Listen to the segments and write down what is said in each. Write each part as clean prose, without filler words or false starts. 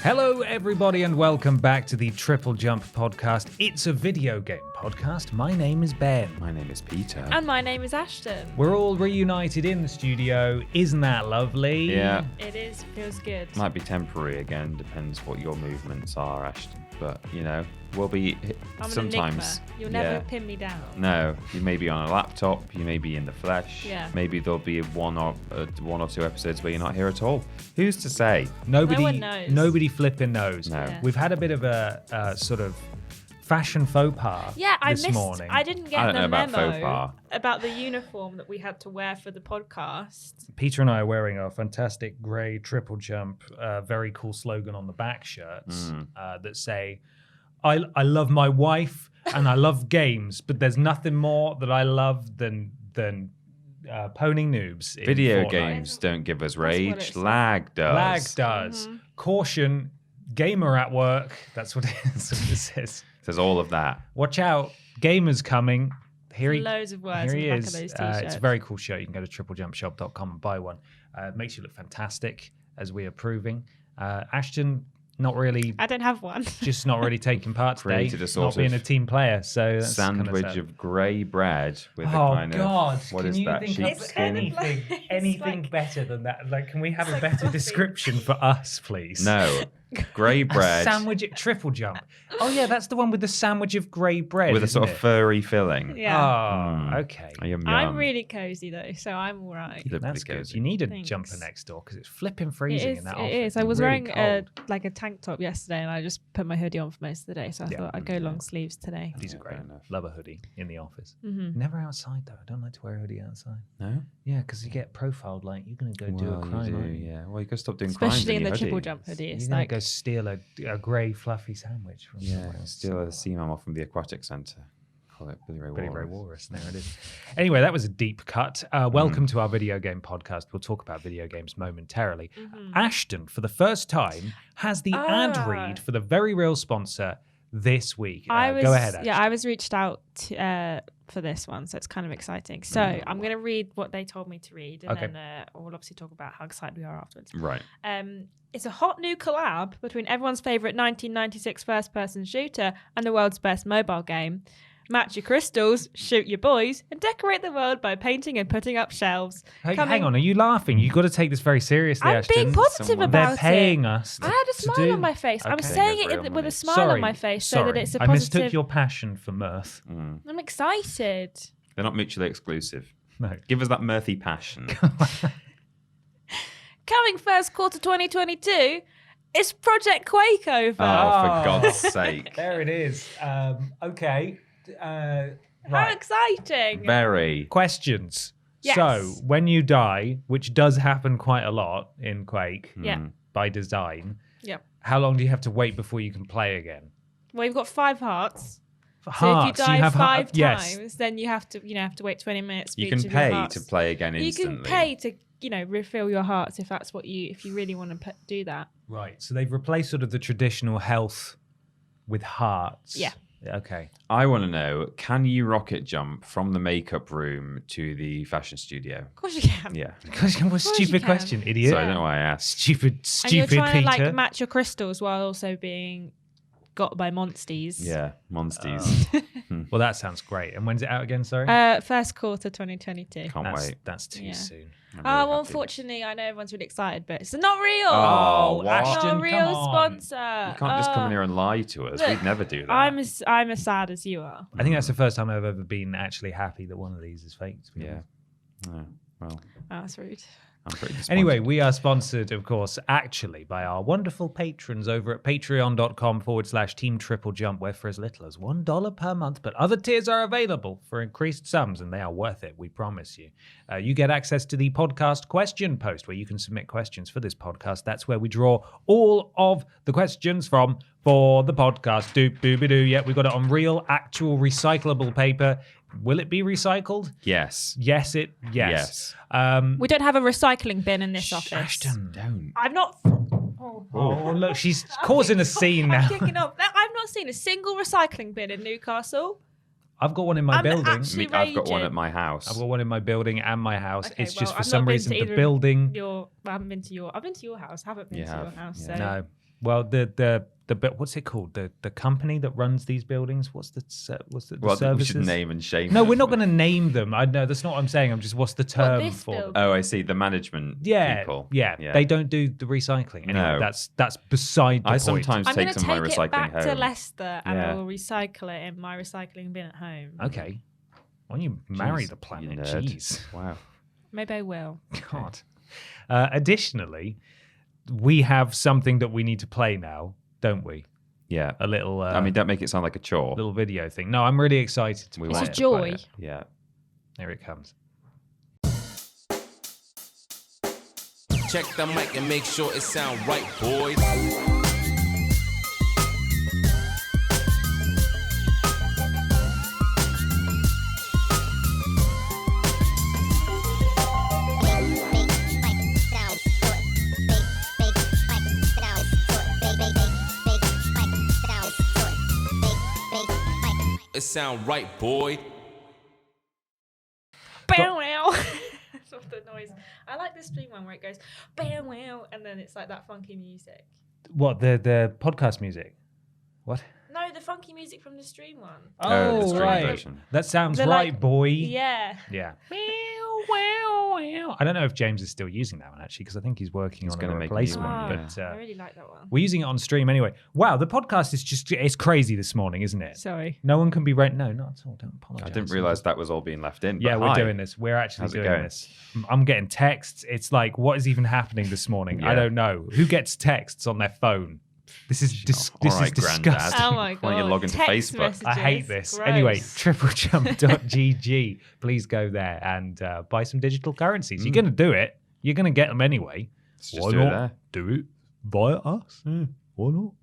Hello, everybody, and welcome back to the TripleJump podcast. It's a video game podcast. My name is Ben. My name is Peter. And my name is Ashton. We're all reunited in the studio. Isn't that lovely? Yeah. It is. Feels good. Might be temporary again, depends what your movements are, Ashton. But, you know, we'll be I'm sometimes. An enigma. You'll never pin me down. No, you may be on a laptop, you may be in the flesh. Yeah. Maybe there'll be one or two episodes where you're not here at all. Who's to say? Nobody, No one knows. Nobody flipping knows. No. Yeah. We've had a bit of a sort of fashion faux pas this morning. I didn't get I don't the know about memo faux pas. about the uniform that we had to wear for the podcast. Peter and I are wearing our fantastic grey TripleJump, very cool slogan on the back shirts that say, I love my wife and I love games, but there's nothing more that I love than poning noobs in Video Fortnite. games don't give us what it rage. says. Lag does. Lag does. Caution, gamer at work. That's what it says. Says all of that. Watch out, gamer's coming. Here he, Loads of words here on he the back is. of those t-shirts. It's a very cool shirt. You can go to triplejumpshop.com and buy one. Makes you look fantastic, as we are proving. Ashton, not really, I don't have one. just not really taking part today. Created a sort not being of a team player. So that's Sandwich kind of grey bread with a Oh kind God! of what Can is you that? think of Sheepskin? anything like- better than that? Like, can we have a like better coffee. description for us, please? No, grey A bread sandwich at TripleJump. Oh yeah, that's the one with the sandwich of grey bread with a isn't sort of it? furry filling. Yeah. Oh, okay. Yum, yum. I'm really cozy though, so I'm all right. You look That's pretty good. cozy. You need a Thanks. jumper next door because it's flipping freezing in that office. It is. I It's was really wearing cold. a tank top yesterday, and I just put my hoodie on for most of the day. So I Yeah. thought I'd go long sleeves today. These are Yeah, great. fair enough. Love a hoodie in the office. Mm-hmm. Never outside though. I don't like to wear a hoodie outside. No? Yeah, because you get profiled like you're gonna go do a Well, crime. you do, aren't you? yeah. Well, you got to stop doing crimes Especially in the your hoodie. TripleJump hoodie. You're It's gonna like go steal a grey fluffy sandwich from Yeah, somewhere. steal a sea mammal from the aquatic centre. Call it Billy Ray Billy Ray Walrus. Walrus. There it is. Anyway, that was a deep cut. Welcome to our video game podcast. We'll talk about video games momentarily. Ashton, for the first time, has the ad read for the very real sponsor this week. Go ahead, Ashton. I was reached out to, for this one, so it's kind of exciting. So I'm going to read what they told me to read, and Okay. then we'll obviously talk about how excited we are afterwards. Right. It's a hot new collab between everyone's favourite 1996 first-person shooter and the world's best mobile game. Match your crystals, shoot your boys, and decorate the world by painting and putting up shelves. Hey, Coming- hang on, are you laughing? You've got to take this very seriously, I'm Ashton. being positive Someone- about They're paying it. us. I had a to smile do- on my face. I'm Okay. saying Real it with money. a smile Sorry, on my face so sorry. that it's a I positive. mistook your passion for mirth. I'm excited. They're not mutually exclusive. No. Give us that mirthy passion. Coming first quarter 2022, it's Project Quake over. Oh, for Oh. God's sake. There it is. Okay. How Right. exciting! Very. Questions. Yes. So, when you die, which does happen quite a lot in Quake Yeah. by design, Yep. how long do you have to wait before you can play again? Well, you've got 5 hearts. For So if hearts, you die have five yes. times, then you have to wait 20 minutes. For You each can of your pay hearts. to play again You instantly. can pay to refill your hearts if that's if you really want to do that. Right. So they've replaced sort of the traditional health with hearts. Yeah. Okay. I want to know, can you rocket jump from the makeup room to the fashion studio? Of course you can. Yeah. What a you stupid can. question, idiot. So I don't know why I asked. Stupid And you're trying Peter. to match your crystals while also being got by monsties. Yeah, monsters. Well, that sounds great. And when's it out again, sorry? First quarter 2022. Can't wait. That's too Yeah. soon. I'm Oh, really well, happy. unfortunately, I know everyone's really excited, but it's not real. Oh, what? Not Ashton, a come real on. sponsor. You can't just come in here and lie to us. look, We'd never do that. I'm as sad as you are. I think that's the first time I've ever been actually happy that one of these is fake. To be Yeah. honest. Oh, well, Oh, that's rude. I'm pretty disappointed. Anyway, we are sponsored, of course, actually by our wonderful patrons over at patreon.com/Team TripleJump, where for as little as $1 per month, but other tiers are available for increased sums, and they are worth it, we promise you. You get access to the podcast question post, where you can submit questions for this podcast. That's where we draw all of the questions from for the podcast. Doop-dooby-doo. Yeah, we got it on real, actual, recyclable paper. Will it be recycled? Yes. Yes. Yes. We don't have a recycling bin in this office. Ashton. Don't. I've not. Oh, look, she's causing a scene now. I'm kicking off. I've not seen a single recycling bin in Newcastle. I've got one in my I'm building. actually- I've got one raging. at my house. I've got one in my building and my house. Okay, It's well, just for I've some not been reason to the either of building. I haven't been to your. I've been to your house. I haven't been You to your have, house. yeah. So. No, Well, the what's it called? The company that runs these buildings. What's the Well, we services? should name and shame. No, them. we're not going to name them. I know that's not what I'm saying. I'm just what's the term this for them? building? Oh, I see. The management people. Yeah, they don't do the recycling. Anyway, No. that's beside the I point. sometimes I'm going take to some of my take it recycling back home. to Leicester and Yeah. I will recycle it in my recycling bin at home. Okay. Why don't you marry Jeez, the planet? you nerd. Jeez. Wow. Maybe I will. God. Additionally, we have something that we need to play now, don't we? Yeah. A little. I mean, don't make it sound like a chore. little video thing. No, I'm really excited to We play It's want a it. to play joy. it. Yeah. Here it comes. Check the mic and make sure it sound right, boys. It sound right, boy. Bow wow. That's what the noise. I like the stream one where it goes bow wow and then it's like that funky music. What the podcast music? What? No, the funky music from the stream one. Oh, the stream right. version. That sounds They're right, like- boy. Yeah. Yeah. I don't know if James is still using that one actually, because I think he's working He's on a gonna make a new replacement. one, yeah. But I really like that one. we're using it on stream anyway. Wow, the podcast is just—it's crazy this morning, isn't it? Sorry. No one can be right. No, not at all. Don't apologize. I didn't realize that was all being left in. Yeah, but we're hi. doing this. We're actually How's it doing going? this. I'm getting texts. It's like, what is even happening this morning? I Yeah. don't know. Who gets texts on their phone? This is this All is right, disgusting. Granddad. Oh my god. Why don't you log into Text Facebook? I hate messages. this. Gross. Anyway, triplejump.gg. Please go there and buy some digital currencies. You're going to do it. You're going to get them anyway. Let's just do it there. Do it via us. Why not?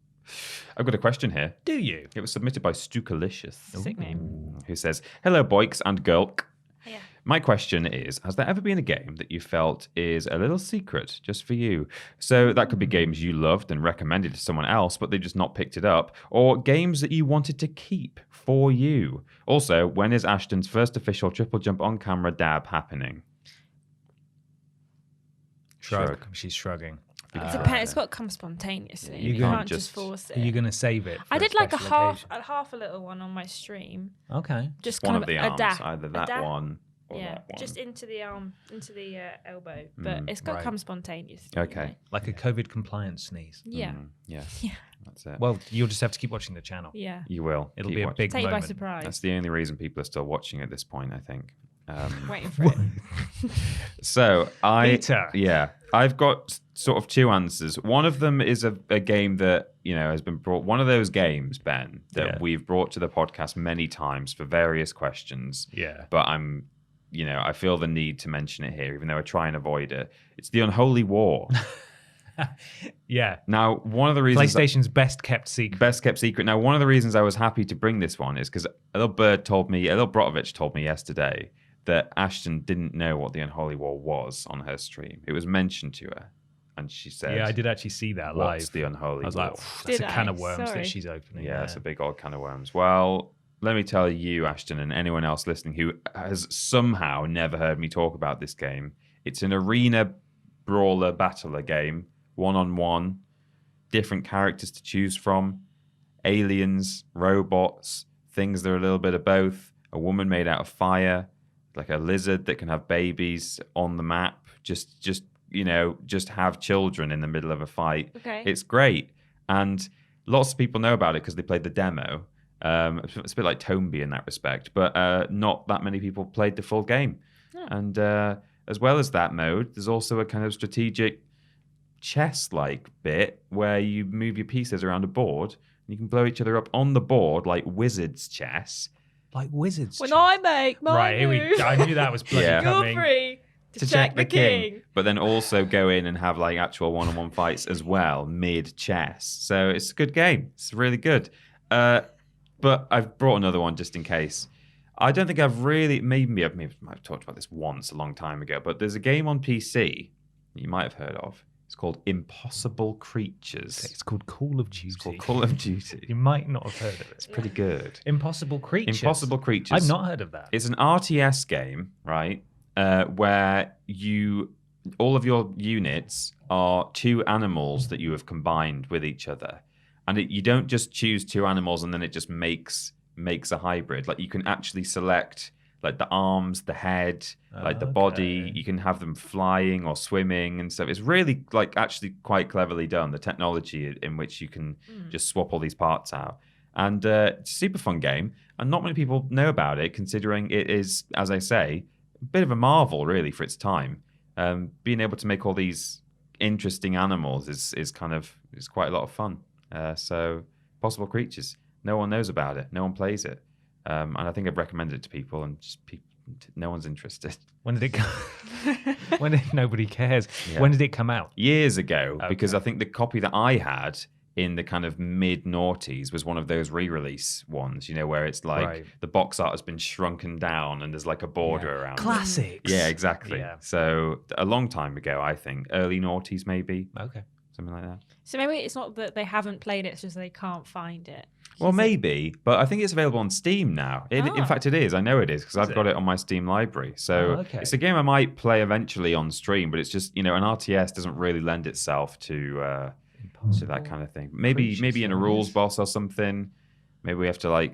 I've got a question here. Do you? It was submitted by Stukalicious, Sick name. who says, "Hello, boiks and gulk. Yeah. My question is, has there ever been a game that you felt is a little secret just for you? So that could be games you loved and recommended to someone else, but they just not picked it up, or games that you wanted to keep for you. Also, when is Ashton's first official Triple Jump on-camera dab happening?" Shrug. She's shrugging. It's got to come spontaneously. You You can't can't just just- force Are you it. going to save it? For I did like a special occasion? half a little one on my stream. Okay. Just One kind of of the a arms, dab. either a that dab. one or Yeah, that one. just into the arm, into the elbow. But it's got to right. come spontaneously. Okay. you know. Like a COVID compliance sneeze. Yeah. Yeah, Yeah. that's it. Well, you'll just have to keep watching the channel. Yeah. You will. It'll Keep be a watching. big Take you by moment. surprise. That's the only reason people are still watching at this point, I think. Waiting for it. So Peter. I've got sort of two answers. One of them is a game that has been brought. One of those games, Ben, that Yeah. we've brought to the podcast many times for various questions. Yeah. But I feel the need to mention it here, even though I try and avoid it. It's the Unholy War. Yeah. Now, one of the reasons PlayStation's best kept secret. best kept secret. Now, one of the reasons I was happy to bring this one is because a little Brotovich told me yesterday that Ashton didn't know what the Unholy War was on her stream. It was mentioned to her, and she said, Yeah, I did actually see that "What's live. the Unholy I was War?" like, that's Did a can I? of worms Sorry. that she's opening. Yeah, it's a big old can of worms. Well, let me tell you, Ashton, and anyone else listening who has somehow never heard me talk about this game, it's an arena brawler battler game, 1-on-1, different characters to choose from, aliens, robots, things that are a little bit of both, a woman made out of fire, like a lizard that can have babies on the map, just have children in the middle of a fight. Okay. It's great. And lots of people know about it because they played the demo. It's a bit like Tomeby in that respect, but not that many people played the full game. Yeah. And as well as that mode, there's also a kind of strategic chess-like bit where you move your pieces around a board and you can blow each other up on the board like wizards chess. Like wizards. When chess. I make my Right, here move, I knew that was bloody Yeah. you're coming. free to check the king. But then also go in and have like actual one-on-one fights as well mid-chess. So it's a good game. It's really good. But I've brought another one just in case. I don't think I've really, maybe I've talked about this once a long time ago, but there's a game on PC that you might have heard of. It's called Impossible Creatures. It's called Call of Duty. It's called Call of Duty. You might not have heard of it. It's pretty good. Impossible Creatures. Impossible Creatures. I've not heard of that. It's an RTS game, right? Where you all of your units are two animals that you have combined with each other, and you don't just choose two animals and then it just makes a hybrid. Like you can actually select like the arms, the head, like the body. You can have them flying or swimming and stuff. It's really like actually quite cleverly done. The technology in which you can just swap all these parts out. And it's a super fun game. And not many people know about it, considering it is, as I say, a bit of a marvel, really, for its time. Being able to make all these interesting animals is quite a lot of fun. So, Possible Creatures. No one knows about it. No one plays it. And I think I've recommended it to people, and just no one's interested. When did it come? Nobody cares. Yeah. When did it come out? Years ago, because I think the copy that I had in the kind of mid-noughties was one of those re-release ones, where it's like the box art has been shrunken down and there's like a border around Classics. it. Yeah, exactly. Yeah. So a long time ago, I think. Early noughties, maybe. Okay. Something like that. So maybe it's not that they haven't played it, it's just they can't find it. Well, maybe, but I think it's available on Steam now. In fact, it is. I know it is because I've got it on my Steam library. So it's a game I might play eventually on stream, but it's just, an RTS doesn't really lend itself to that kind of thing. Maybe in a rules boss or something. Maybe we have to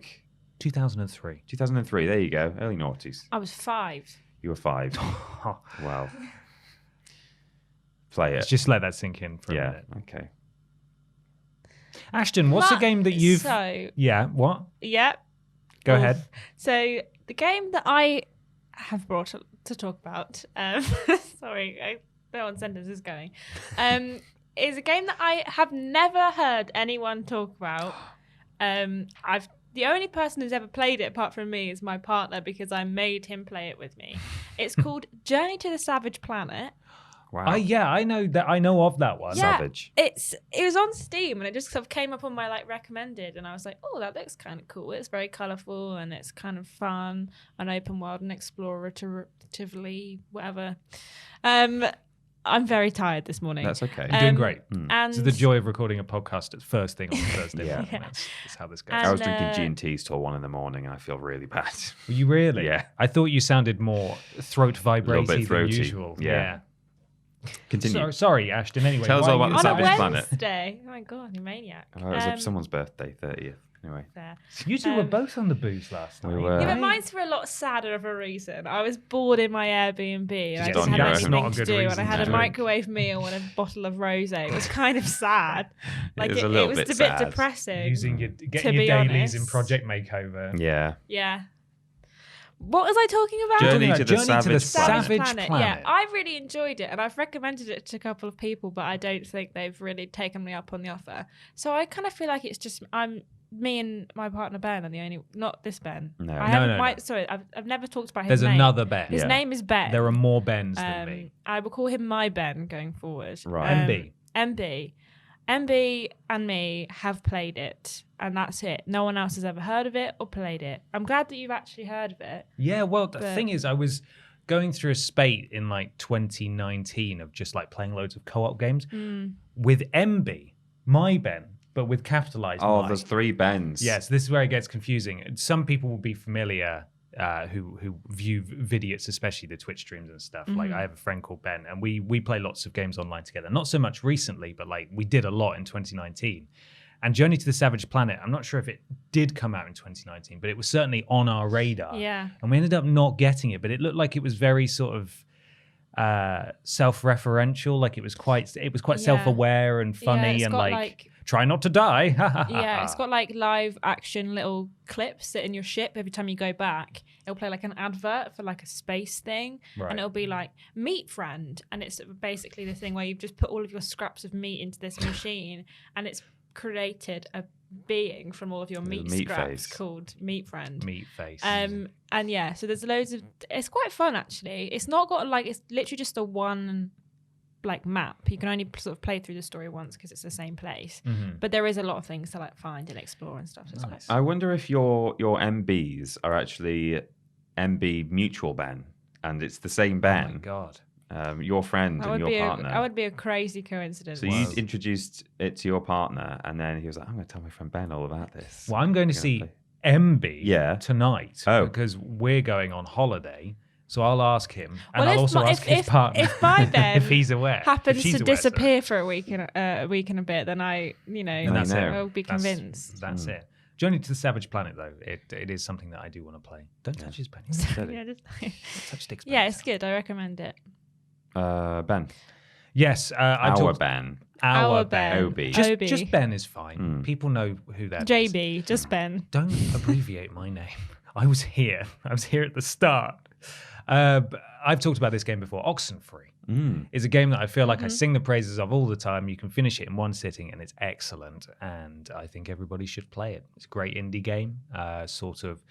2003. 2003, there you go. Early noughties. I was 5. You were 5. Wow. Play it. Let's just let that sink in for a minute. Okay. Ashton, what's the game that you've... Yeah, what? Yeah. Go ahead. So the game that I have brought to talk about, sorry, no one sentence is going, is a game that I have never heard anyone talk about. The only person who's ever played it apart from me is my partner, because I made him play it with me. It's called Journey to the Savage Planet. Wow. I know that. I know of that one. Yeah, Savage. It was on Steam and it just sort of came up on my recommended, and I was like, oh, that looks kind of cool. It's very colourful and it's kind of fun and open world and exploratively whatever. I'm very tired this morning. That's okay. You're doing great. And It's the joy of recording a podcast at first thing on Thursday Yeah. morning. That's how this goes. And, I was drinking G&Ts till 1 a.m. and I feel really bad. Were you really? Yeah. I thought you sounded more throat vibrating than throaty. usual. Yeah. Continue. Sorry, Ashton. Anyway, Tell us why all are about you- the on a Savage Planet. Wednesday. Oh my god, you maniac. Oh, it was someone's birthday, 30th. Anyway. There. You two were both on the booze last night. We were. Yeah, but right? mine's for a lot sadder of a reason. I was bored in my Airbnb and I Just just on had your own. nothing That's not a to good do, and reason I had to a drink. microwave meal and a bottle of rosé. It was kind of sad. Like was a it little was bit a bit sad. depressing. Getting to your be dailies in honest. Project Makeover. Yeah. Yeah. What was I talking about? Journey Talking to about the Journey to Savage the Planet. Savage Yeah, Planet. I really enjoyed it, and I've recommended it to a couple of people, but I don't think they've really taken me up on the offer. So I kind of feel like it's just me and my partner Ben are the only, not this Ben. No. I haven't. No. Sorry, I've never talked about his There's name. another Ben. His Yeah. name is Ben. There are more Bens than me. I will call him my Ben going forward. Right. MB. MB and me have played it, and that's it. No one else has ever heard of it or played it. I'm glad that you've actually heard of it. Yeah, well, the But- thing is, I was going through a spate in 2019 of just playing loads of co-op games with MB, my Ben, but with capitalized Oh, my. there's 3 Bens. Yes, this is where it gets confusing. Some people will be familiar who view videos, especially the Twitch streams and stuff. Like I have a friend called Ben, and we play lots of games online together. Not so much recently, but we did a lot in 2019. And Journey to the Savage Planet, I'm not sure if it did come out in 2019, but it was certainly on our radar. Yeah. And we ended up not getting it, but it looked like it was very sort of self-referential. Like it was quite self-aware and funny, it's and got, try not to die. Yeah, it's got live action little clips that in your ship every time you go back. It'll play an advert for a space thing, Right. and it'll be meat friend, and it's basically the thing where you've just put all of your scraps of meat into this machine, and it's created a being from all of your meat meat scraps face. called meat friend. Meat face. And yeah, so there's loads of. It's quite fun actually. It's not got it's literally just a one map. You can only sort of play through the story once because it's the same place. But there is a lot of things to find and explore and stuff. So it's quite fun. I wonder if your MBs are actually MB Mutual Ben, and it's the same Oh my Ben. God. Your friend That and would your be partner. that would be a crazy coincidence. So you introduced it to your partner, and then he was like, "I'm going to tell my friend Ben all about this." Well, I'm going to We're see play. MB Yeah. tonight Oh. because we're going on holiday. So I'll ask him, and Well, I'll also ask his partner if my Ben if he's aware. happens if she's to aware, sorry. disappear for a week and a bit, then And that's it. will be convinced. That's it. Journey to the Savage Planet, though, it is something that I do want to play. Don't touch his penny. Yeah, just, Touch Dick's yeah, penny. it's good. I recommend it. Ben. Yes, Our Ben. Our Ben. Ben. Obi. Just Ben is fine. People know who that is. JB, just Ben. Don't abbreviate my name. I was here at the start. I've talked about this game before. Oxenfree is a game that I feel like I sing the praises of all the time. You can finish it in one sitting, and it's excellent. And I think everybody should play it. It's a great indie game, sort of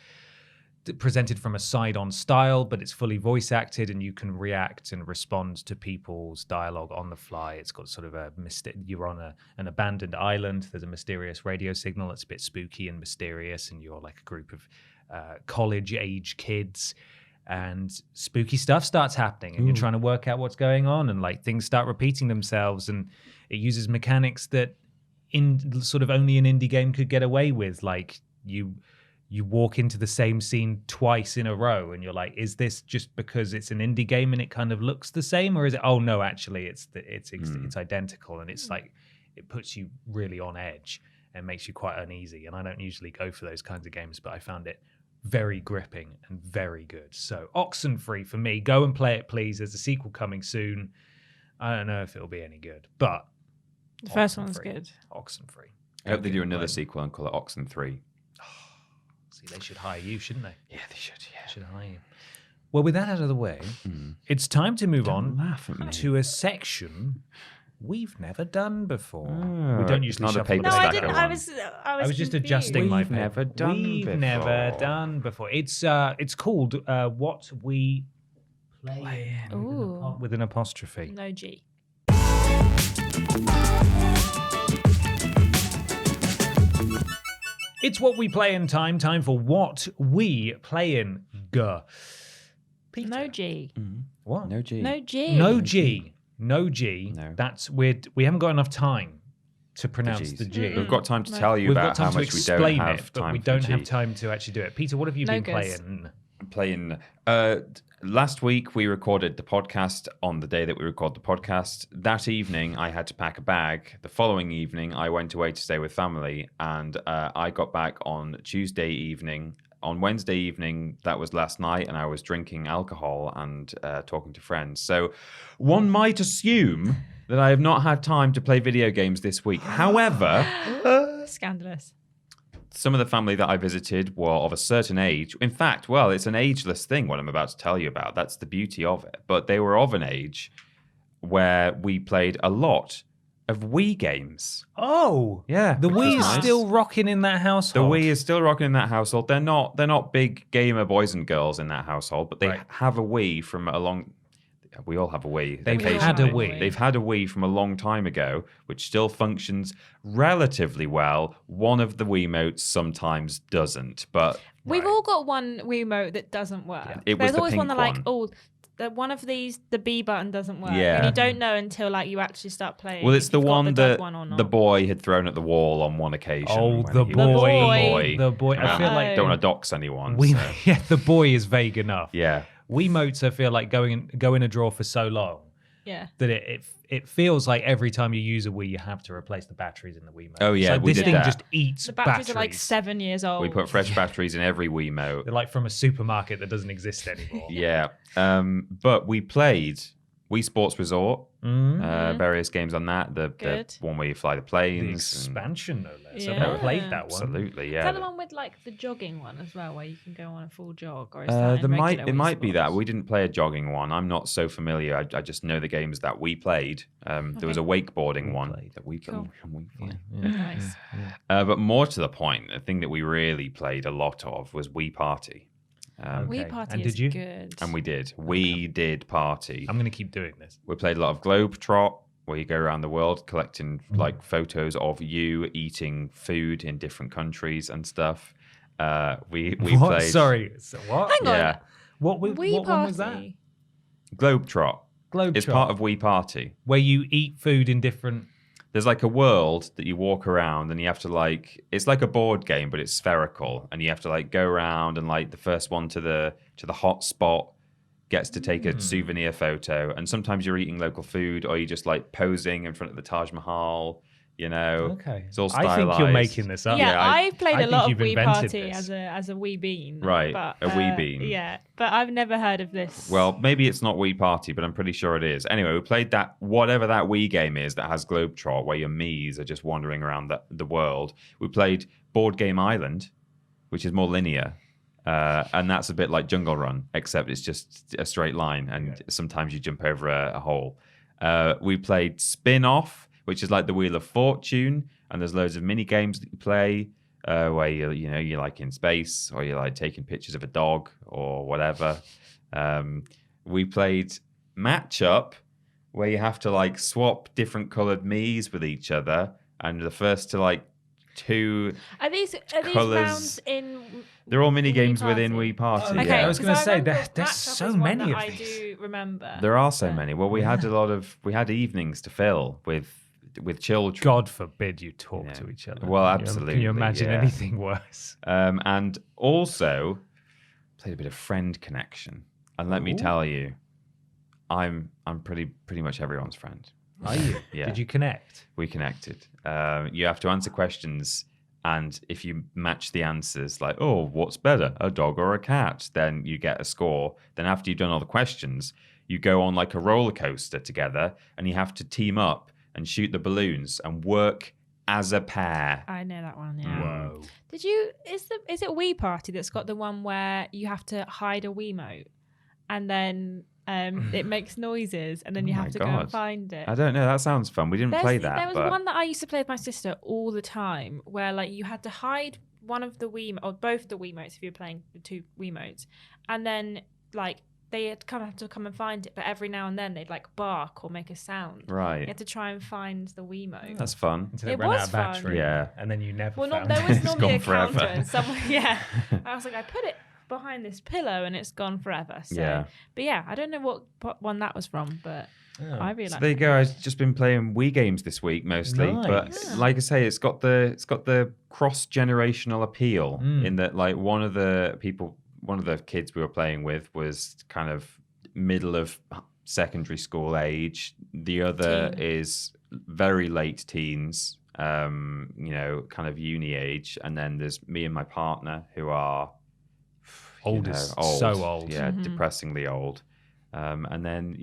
presented from a side-on style, but it's fully voice-acted, and you can react and respond to people's dialogue on the fly. It's got sort of you're on an abandoned island. There's a mysterious radio signal that's a bit spooky and mysterious, and you're like a group of college-age kids. And spooky stuff starts happening, and you're trying to work out what's going on, and like things start repeating themselves, and it uses mechanics that in sort of only an indie game could get away with. Like you walk into the same scene twice in a row, and you're like, is this just because it's an indie game and it kind of looks the same, or is it? Oh no, actually, it's identical, and it's like it puts you really on edge and makes you quite uneasy. And I don't usually go for those kinds of games, but I found it very gripping and very good. So Oxenfree for me, go and play it, please. There's a sequel coming soon. I don't know if it'll be any good, but The first one's good. Oxenfree. I hope they do another sequel and call it Oxen 3. See, they should hire you, shouldn't they? Yeah, they should. Yeah. Should hire you. Well, with that out of the way, it's time to move on laugh at me. to a section we've never done before. We don't usually not a shuffle paper the No, I stack didn't. of I ones. was just confused. adjusting my We've paper. never done We've before. never done before. It's called What We Play Ooh. with an apostrophe. No G. It's What We Play in time for What We Play in. Peter. No G. What? No G. No G. No G. No G. No. That's weird. We haven't got enough time to pronounce G's. the G. We've got time to tell you We've about got how time to much we don't explain have it, but time we for don't G. have time to actually do it. Peter, what have you been Logos. playing? Last week we recorded the podcast on the day that we record the podcast. That evening I had to pack a bag. The following evening I went away to stay with family, and I got back on Tuesday evening. On Wednesday evening, that was last night, and I was drinking alcohol and talking to friends. So one might assume that I have not had time to play video games this week. However, Scandalous. some of the family that I visited were of a certain age. In fact, well, it's an ageless thing, what I'm about to tell you about. That's the beauty of it. But they were of an age where we played a lot of Wii games. Oh, Yeah. the which Wii is nice. still rocking in that The household. Wii is still rocking in that household. They're not big gamer boys and girls in that household, but they Right. have a Wii from a long... We all have a Wii. They've occasionally. had a Occasionally. Wii. They've had a Wii from a long time ago, which still functions relatively well. One of the Wiimotes sometimes doesn't, but We've all got one Wiimote that doesn't work. It was There's the always one pink that like, one. oh, one of these, the B button doesn't work. Yeah. And you don't know until like you actually start playing. well, it's if the you've got one the that dud one or not. the boy had thrown at the wall on one occasion. Oh, when the he boy. was The boy. I feel like don't want to dox anyone. we. so, Yeah, the boy is vague enough. yeah. Wiimotes, I feel like go in a drawer for so long Yeah. that it feels like every time you use a Wii, you have to replace the batteries in the Wiimote. Oh, yeah, so we this did thing that. just eats The batteries batteries. are like 7 years old. We put fresh batteries in every Wiimote. They're like from a supermarket that doesn't exist anymore. Yeah. But we played Wii Sports Resort, various games on that. The Good. one where you fly the The planes. and- expansion, no less. Yeah. I've never played that one. Absolutely, yeah. Is that the one with like the jogging one as well, where you can go on a full jog, or is that It might be that. We didn't play a jogging one. I'm not so familiar. I just know the games that we played. There was a wakeboarding one played. that we Cool. played. Nice. But more to the point, the thing that we really played a lot of was Wii Party. Wii Okay. Party And is did you? good. And we did. We did Party. I'm going to keep doing this. We played a lot of Globetrot, where you go around the world collecting like photos of you eating food in different countries and stuff. We What? played Sorry. So what? Hang on. Yeah. What Wii one Party. was that? Globetrot. Globetrot. It's part of Wii Party. where you eat food in different. There's like a world that you walk around and you have to like, it's like a board game, but it's spherical, and you have to like go around and like the first one to the hot spot gets to take a souvenir photo, and sometimes you're eating local food, or you're just like posing in front of the Taj Mahal. Okay. It's all I stylized. think you're making this up. Yeah, I've played I a lot think of you've Wii invented Party this. as a Wii Bean. Right, but, a Wii Bean. Yeah, but I've never heard of this. Well, maybe it's not Wii Party, but I'm pretty sure it is. Anyway, we played that, whatever that Wii game is that has Globetrot, where your Mii's are just wandering around the world. We played Board Game Island, which is more linear. And that's a bit like Jungle Run, except it's just a straight line, and sometimes you jump over a hole. We played Spin Off, which is like the Wheel of Fortune, and there's loads of mini games that you play where you're like in space, or you're like taking pictures of a dog or whatever. We played Match Up, where you have to like swap different coloured Mii's with each other, and the first to like two are these colours. rounds in? They're all mini games Wii within Party? Wii Party. Okay, yeah. I was going to say remember there's Match Up so is one many that of I these. do remember. There are so many. Well, we had we had evenings to fill with children. God forbid you talk Yeah. to each other. Well, Can you- absolutely, Can you imagine yeah. anything worse? And also played a bit of Friend Connection. And let me Ooh. tell you, I'm pretty much everyone's friend. Are you? Yeah. Did you connect? We connected. You have to answer questions, and if you match the answers, like, oh, what's better, a dog or a cat, then you get a score. Then after you've done all the questions, you go on like a roller coaster together, and you have to team up and shoot the balloons and work as a pair. I know that one. Yeah. Whoa. Did you? Is it Wii Party that's got the one where you have to hide a Wiimote, and then it makes noises, and then you Oh have my to go God. and find it? I don't know. That sounds fun. We didn't play that. There was but one that I used to play with my sister all the time, where like you had to hide one of the Wiimotes, or both the Wiimotes if you were playing the two Wiimotes, and then like they had have to come and find it, but every now and then they'd like bark or make a sound. You Right. had to try and find the Wiimote. That's fun. Until It it ran was out of fun. battery. Yeah. And then you never Well, found there it. was It's normally a gone forever. counter, and someone, yeah. I was like, I put it behind this pillow, and it's gone forever. So, Yeah. but yeah, I don't know what one that was from, but I really So like there you go. I've just been playing Wii games this week mostly, but Nice. like I say, it's got the cross generational appeal in that like one of the kids we were playing with was kind of middle of secondary school age. The other Teen. is very late teens, kind of uni age, and then there's me and my partner who are Oldest. old. So old. Yeah, depressingly old. And then,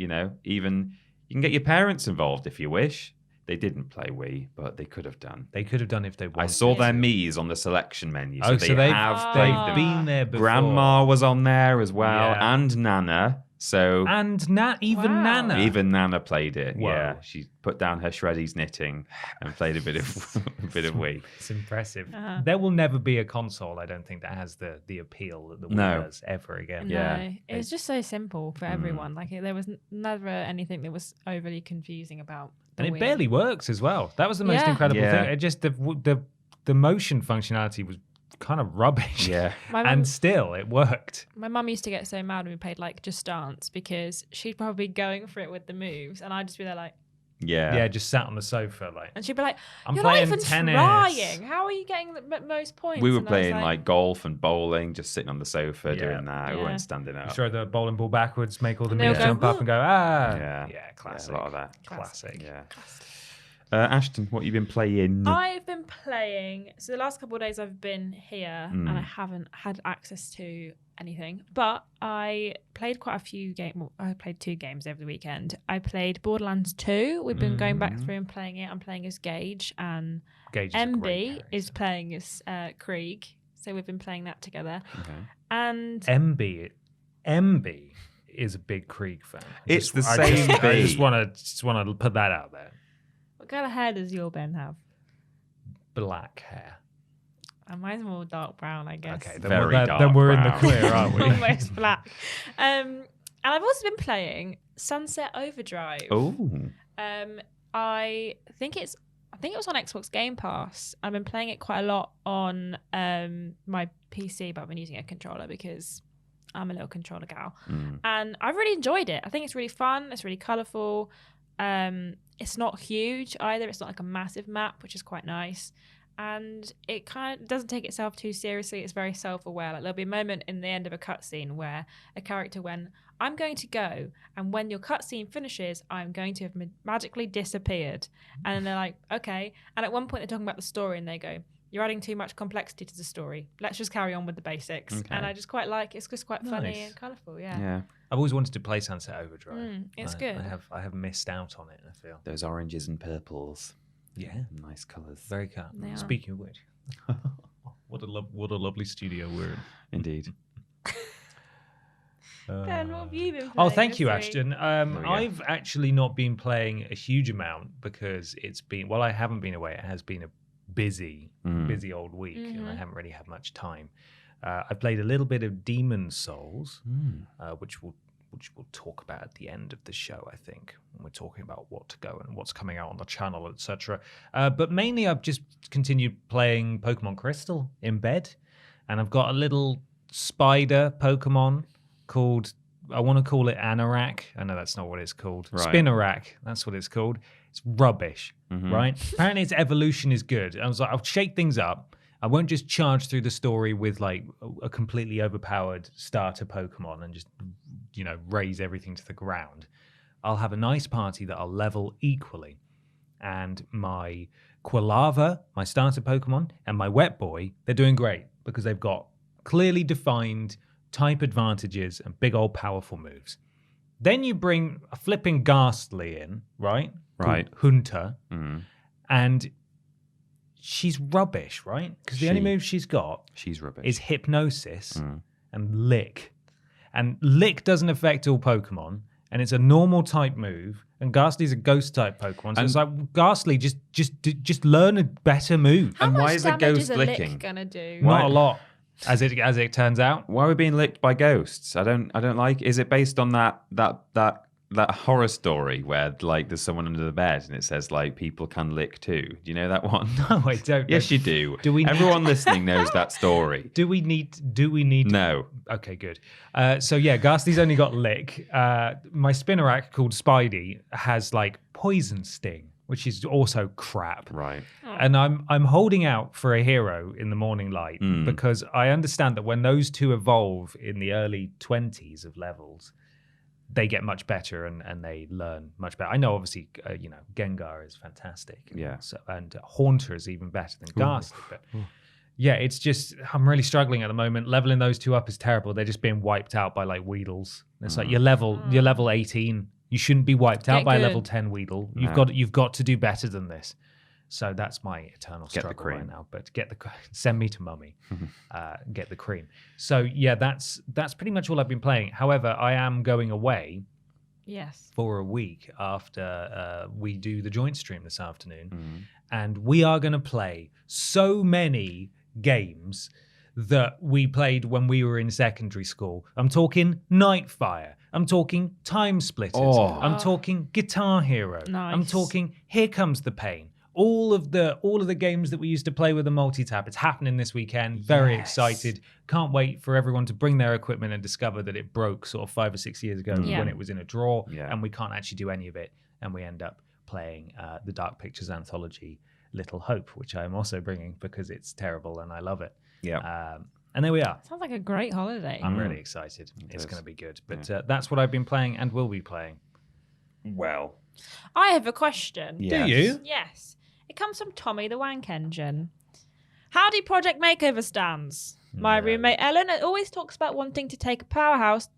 even you can get your parents involved if you wish. They didn't play Wii, but they could have done. They could have done if they wanted. I saw to. their Mii's on the selection menu. Oh, so they've have played them. been there before. Grandma was on there as well, Yeah. and Nana. So And even Wow. Nana. even Nana played it. Whoa. Yeah, she put down her shreddies knitting and played a bit of Wii. It's impressive. Uh-huh. There will never be a console, I don't think, that has the appeal that the Wii No. does ever again. Yeah. No, it was just so simple for everyone. Like there was never anything that was overly confusing about. And the it Wii. barely works as well. That was the most Yeah. incredible Yeah. thing. It just the motion functionality was kind of rubbish. Yeah. My mum, And still, it worked. my mum used to get so mad when we played like Just Dance because she'd probably be going for it with the moves, and I'd just be there like, Yeah, just sat on the sofa like. and she'd be like, I'm "You're not playing even tennis." trying. How are you getting the most points?" We were And I was playing like golf and bowling, just sitting on the sofa Yeah. doing that. We Yeah. weren't standing up. Throw the bowling ball backwards, make all the And they'll Mii's go, jump up and go, Yeah. Yeah, classic. Yeah, a lot of that. Classic. Yeah. Ashton, what you been playing? I've been playing. So the last couple of days I've been here and I haven't had access to anything. But I played quite a few games. Well, I played 2 games over the weekend. I played Borderlands 2. We've been going back through and playing it. I'm playing as Gage, and Gage is a great MB character. is playing as Krieg. So we've been playing that together. Okay. And MB is a big Krieg fan. It's the I same I B. just want to put that out there. what kind of hair does your Ben have? Black hair. Mine's more dark brown, I guess. Okay, Very then dark we're in the brown. clear, aren't we? Almost black. And I've also been playing Sunset Overdrive. Oh. I think it was on Xbox Game Pass. I've been playing it quite a lot on my PC, but I've been using a controller because I'm a little controller gal. And I've really enjoyed it. I think it's really fun. It's really colourful. It's not huge either. It's not like a massive map, which is quite nice. And it kind of doesn't take itself too seriously. It's very self-aware. Like there'll be a moment in the end of a cutscene where a character, when I'm going to go, and when your cutscene finishes, I'm going to have magically disappeared. And then they're like, okay. And at one point, they're talking about the story, and they go, you're adding too much complexity to the story. Let's just carry on with the basics. Okay. And I just quite like it. It's just quite funny Nice. and colourful, yeah. Yeah. I've always wanted to play Sunset Overdrive. It's I- good. I have missed out on it, I feel. Those oranges and purples. Yeah. Nice colours. Very cool. They are. Speaking of which, what a lovely studio we're in. Indeed. Ben, what have you been playing? Oh, thank you, this week? Ashton. we go. I've actually not been playing a huge amount because it's been, well, I haven't been away. It has been a busy old week, and I haven't really had much time. I played a little bit of Demon Souls, which we'll talk about at the end of the show, I think, when we're talking about what to go and what's coming out on the channel, etc. But mainly, I've just continued playing Pokemon Crystal in bed, and I've got a little spider Pokemon called, I want to call it Anorak. I know that's not what it's called. Right. Spinarak, that's what it's called. It's rubbish, right? Apparently its evolution is good. I was like, I'll shake things up. I won't just charge through the story with like a completely overpowered starter Pokemon and just, raise everything to the ground. I'll have a nice party that I'll level equally. And my Quilava, my starter Pokemon, and my Wet Boy, they're doing great because they've got clearly defined type advantages and big old powerful moves. Then you bring a flipping Ghastly in, right? Right. Called Hunter. Mm. And she's rubbish, right? Because the only move she's got She's rubbish. is Hypnosis and Lick. And Lick doesn't affect all Pokemon, and it's a normal type move. And Ghastly's a ghost type Pokemon, so it's like, Ghastly, just learn a better move. How And much why is the damage ghost is a licking? lick gonna do? Not a lot, as it turns out. Why are we being licked by ghosts? I don't like. Is it based on that horror story where like there's someone under the bed and it says like people can lick too? Do you know that one? No, I don't. Yes, you do. Do we need- Everyone listening knows that story. Do we need? No. Okay, good. So yeah, Ghastly's only got Lick. My Spinarak called Spidey has like Poison Sting, which is also crap. Right. And I'm holding out for a hero in the morning light because I understand that when those two evolve in the early 20s of levels, they get much better and they learn much better. I know, obviously, Gengar is fantastic. Yeah. And Haunter is even better than Ghastly. But yeah, it's just, I'm really struggling at the moment. Leveling those two up is terrible. They're just being wiped out by like Weedles. It's like you're level 18. You shouldn't be wiped out Get by a good. level 10 Weedle. No. You've got to do better than this. So that's my eternal Get the struggle right cream. now. But send me to mummy, get the cream. So yeah, that's pretty much all I've been playing. However, I am going away Yes. for a week after we do the joint stream this afternoon, and we are going to play so many games that we played when we were in secondary school. I'm talking Nightfire. I'm talking Time Splitters. Oh. I'm talking Guitar Hero. Nice. I'm talking Here Comes the Pain. All of the games that we used to play with the multi-tap. It's happening this weekend. Very excited. Can't wait for everyone to bring their equipment and discover that it broke sort of 5 or 6 years ago Yeah. when it was in a drawer, Yeah. and we can't actually do any of it. And we end up playing the Dark Pictures anthology Little Hope, which I'm also bringing because it's terrible and I love it. Yeah. And there we are. Sounds like a great holiday. I'm really excited. It's is. going to be good. But that's what I've been playing and will be playing. Well. I have a question. Yes. Do you? Yes. It comes from Tommy the Wank Engine. Howdy Project Makeover stands. My roommate Ellen always talks about wanting to take a power hose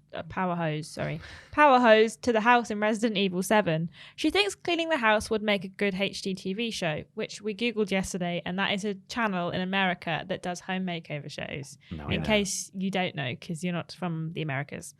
to the house in Resident Evil 7. She thinks cleaning the house would make a good HD TV show, which we Googled yesterday, and that is a channel in America that does home makeover shows. In case you don't know, because you're not from the Americas.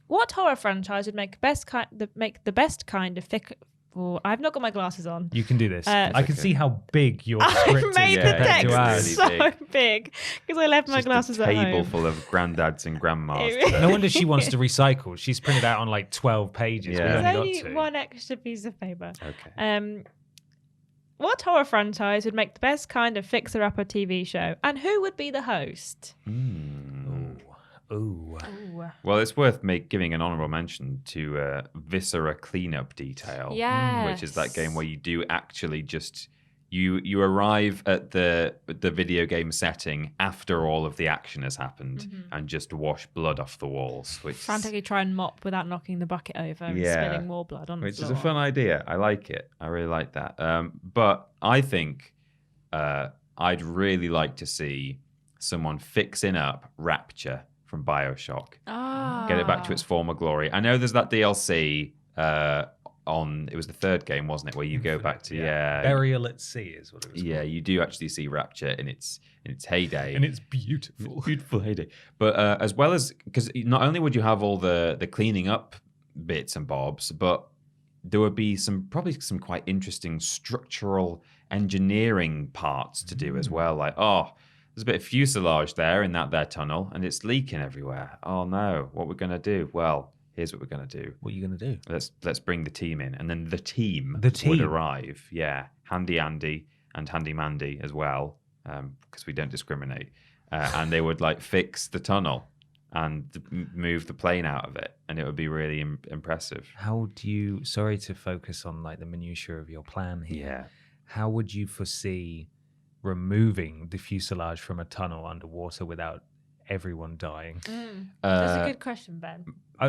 What horror franchise would make the best kind of thick... Oh, I've not got my glasses on. You can do this. I can okay. see how big your I script made is the compared text to ours. really so big because I left my Just glasses a at table home. full of granddads and grandmas. It No wonder she wants to recycle. She's printed out on like 12 pages. Yeah. We've There's only only got 2. one extra piece of paper. Okay. What horror franchise would make the best kind of fixer-upper TV show, and who would be the host? Ooh. Well, it's worth giving an honourable mention to Viscera Cleanup Detail, Yes. which is that game where you do actually just You arrive at the video game setting after all of the action has happened and just wash blood off the walls, which Frantically try and mop without knocking the bucket over and spilling more blood on the which floor. is a fun idea. I like it. I really like that. But I think I'd really like to see someone fixing up Rapture from BioShock. Get it back to its former glory. I know there's that DLC on, it was the third game, wasn't it, where you go back to Burial at Sea is what it was called. you do actually see Rapture in its heyday, And it's beautiful. beautiful heyday. But as well as, because not only would you have all the cleaning up bits and bobs, but there would be probably some quite interesting structural engineering parts to do as well. Like, there's a bit of fuselage there in that tunnel, and it's leaking everywhere. Oh no, what we're gonna do? Well, here's what we're gonna do. What are you going to do? Let's bring the team in, and then the team would arrive. Yeah, Handy Andy and Handy Mandy as well, because we don't discriminate. And they would like fix the tunnel and move the plane out of it, and it would be really impressive. How do you? Sorry to focus on like the minutiae of your plan here. Yeah. How would you foresee removing the fuselage from a tunnel underwater without everyone dying? That's a good question, Ben.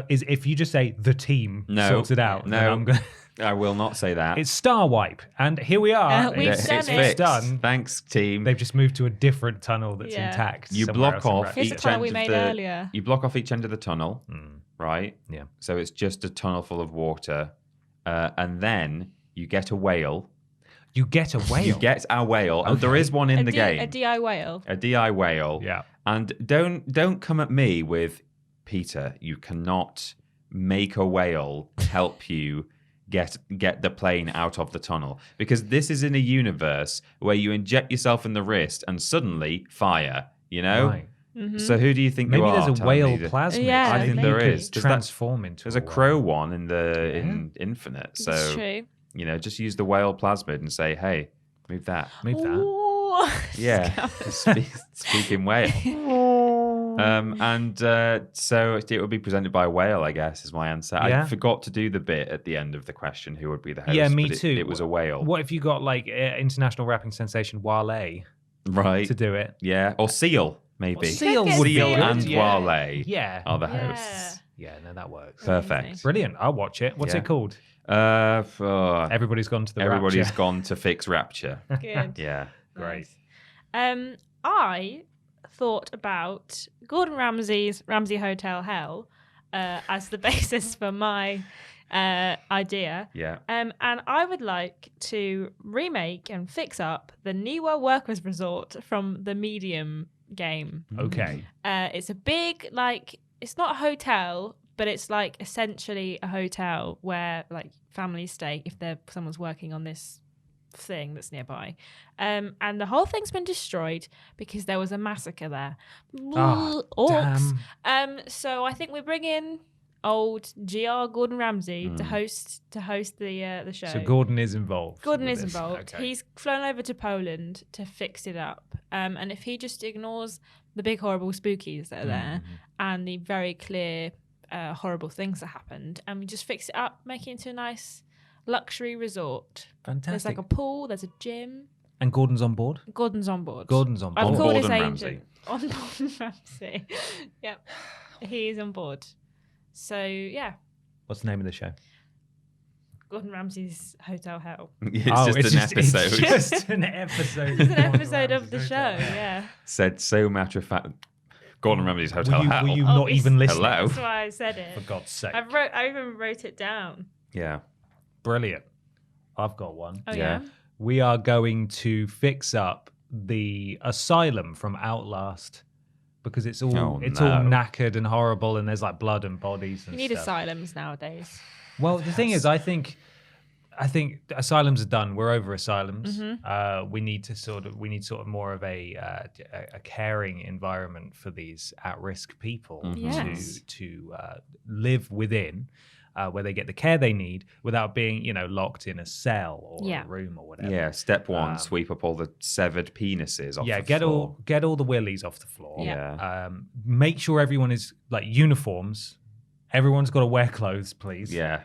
If you just say the team sorts it out, then I'm going. I will not say that. It's Star Wipe, and here we are. It's done. Thanks, team. They've just moved to a different tunnel that's intact. You block off Here's the each tunnel end we of made earlier. You block off each end of the tunnel, right? Yeah. So it's just a tunnel full of water, and then you get a whale. You get a whale. You get a whale, and there is one in the game. A DI whale. A DI whale. Yeah. And don't come at me with, Peter, you cannot make a whale help you get the plane out of the tunnel, because this is in a universe where you inject yourself in the wrist and suddenly fire, you know? Right. So who do you think Maybe you are? there's a whale plasmid. Yeah, I think there is. Transform into There's a a crow one in Infinite. So That's true. you know, just use the whale plasmid and say, hey, move that. Move that. Ooh. Yeah, speaking whale. So it would be presented by a whale, I guess, is my answer. Yeah. I forgot to do the bit at the end of the question, who would be the host. Yeah, me but too. It was a whale. What if you got like international rapping sensation Wale Right. to do it? Yeah. Or Seal, maybe. Seal Could get would be Seal good. and yeah. Wale Yeah. are the Yeah. hosts. Yeah, no, that works. Perfect. Brilliant. I'll watch it. What's Yeah. it called? Everybody's Gone to the gone to fix Rapture. Good. Yeah. Great. I thought about Gordon Ramsay's Ramsay Hotel Hell as the basis for my idea. Yeah. And I would like to remake and fix up the Niwa Workers Resort from the Medium game. Okay. It's a big, like, it's not a hotel, but it's like essentially a hotel where like families stay if someone's working on this thing that's nearby. And the whole thing's been destroyed because there was a massacre there. Orcs. So I think we bring in old GR Gordon Ramsay to host the show. So Gordon is involved. Gordon with is this. involved. Okay. He's flown over to Poland to fix it up. And if he just ignores the big horrible spookies that are there and the very clear horrible things that happened, and we just fix it up, make it into a nice luxury resort. Fantastic. There's like a pool, there's a gym. And Gordon's on board? Gordon's on board. Gordon's on board. I've called his Gordon agent. On Gordon Ramsay. Yep. He is on board. So, yeah. What's the name of the show? Gordon Ramsay's Hotel Hell. It's just an episode. It's just an episode. It's an episode of the show, yeah. Said so matter of fact. Gordon Ramsay's Hotel Hell. Were you not even listening? Hello? That's why I said it. For God's sake. I even wrote it down. Yeah. Brilliant. I've got one. Oh, Yeah. yeah? We are going to fix up the asylum from Outlast because it's all all knackered and horrible, and there's like blood and bodies and You need stuff. asylums nowadays. Well, the thing is, I think asylums are done. We're over asylums. We need sort of more of a caring environment for these at-risk people Yes. to live within, where they get the care they need without being, locked in a cell or a room or whatever. Yeah. Step one: sweep up all the severed penises off the floor. get all the willies off the floor. Yeah. Make sure everyone is like uniforms. Everyone's got to wear clothes, please. Yeah.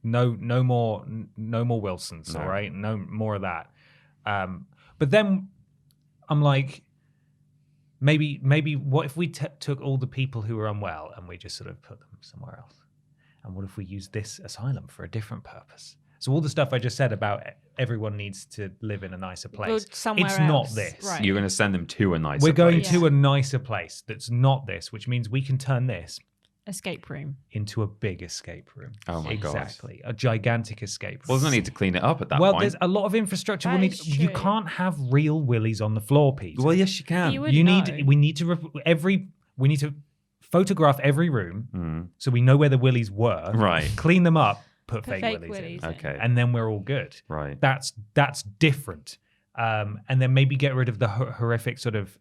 No more Wilsons. No. All right, no more of that. But then I'm like, maybe what if we took all the people who were unwell and we just sort of put them somewhere else? And what if we use this asylum for a different purpose? So all the stuff I just said about everyone needs to live in a nicer place, somewhere it's else. not this. Right. You're going to send them to a nicer We're going place. to a nicer place that's not this, which means we can turn this Escape room. into a big escape room. Oh my God. Exactly. A gigantic escape room. Well, there's no need to clean it up at that Well, point. there's a lot of infrastructure That we'll need. is You true. can't have real willies on the floor, Peter. Well, yes, you can. You would You know. we need to photograph every room so we know where the willies were. Right. Clean them up, put Put fake, fake willies willies in. in. Okay. And then we're all good. Right. That's different. And then maybe get rid of the horrific sort of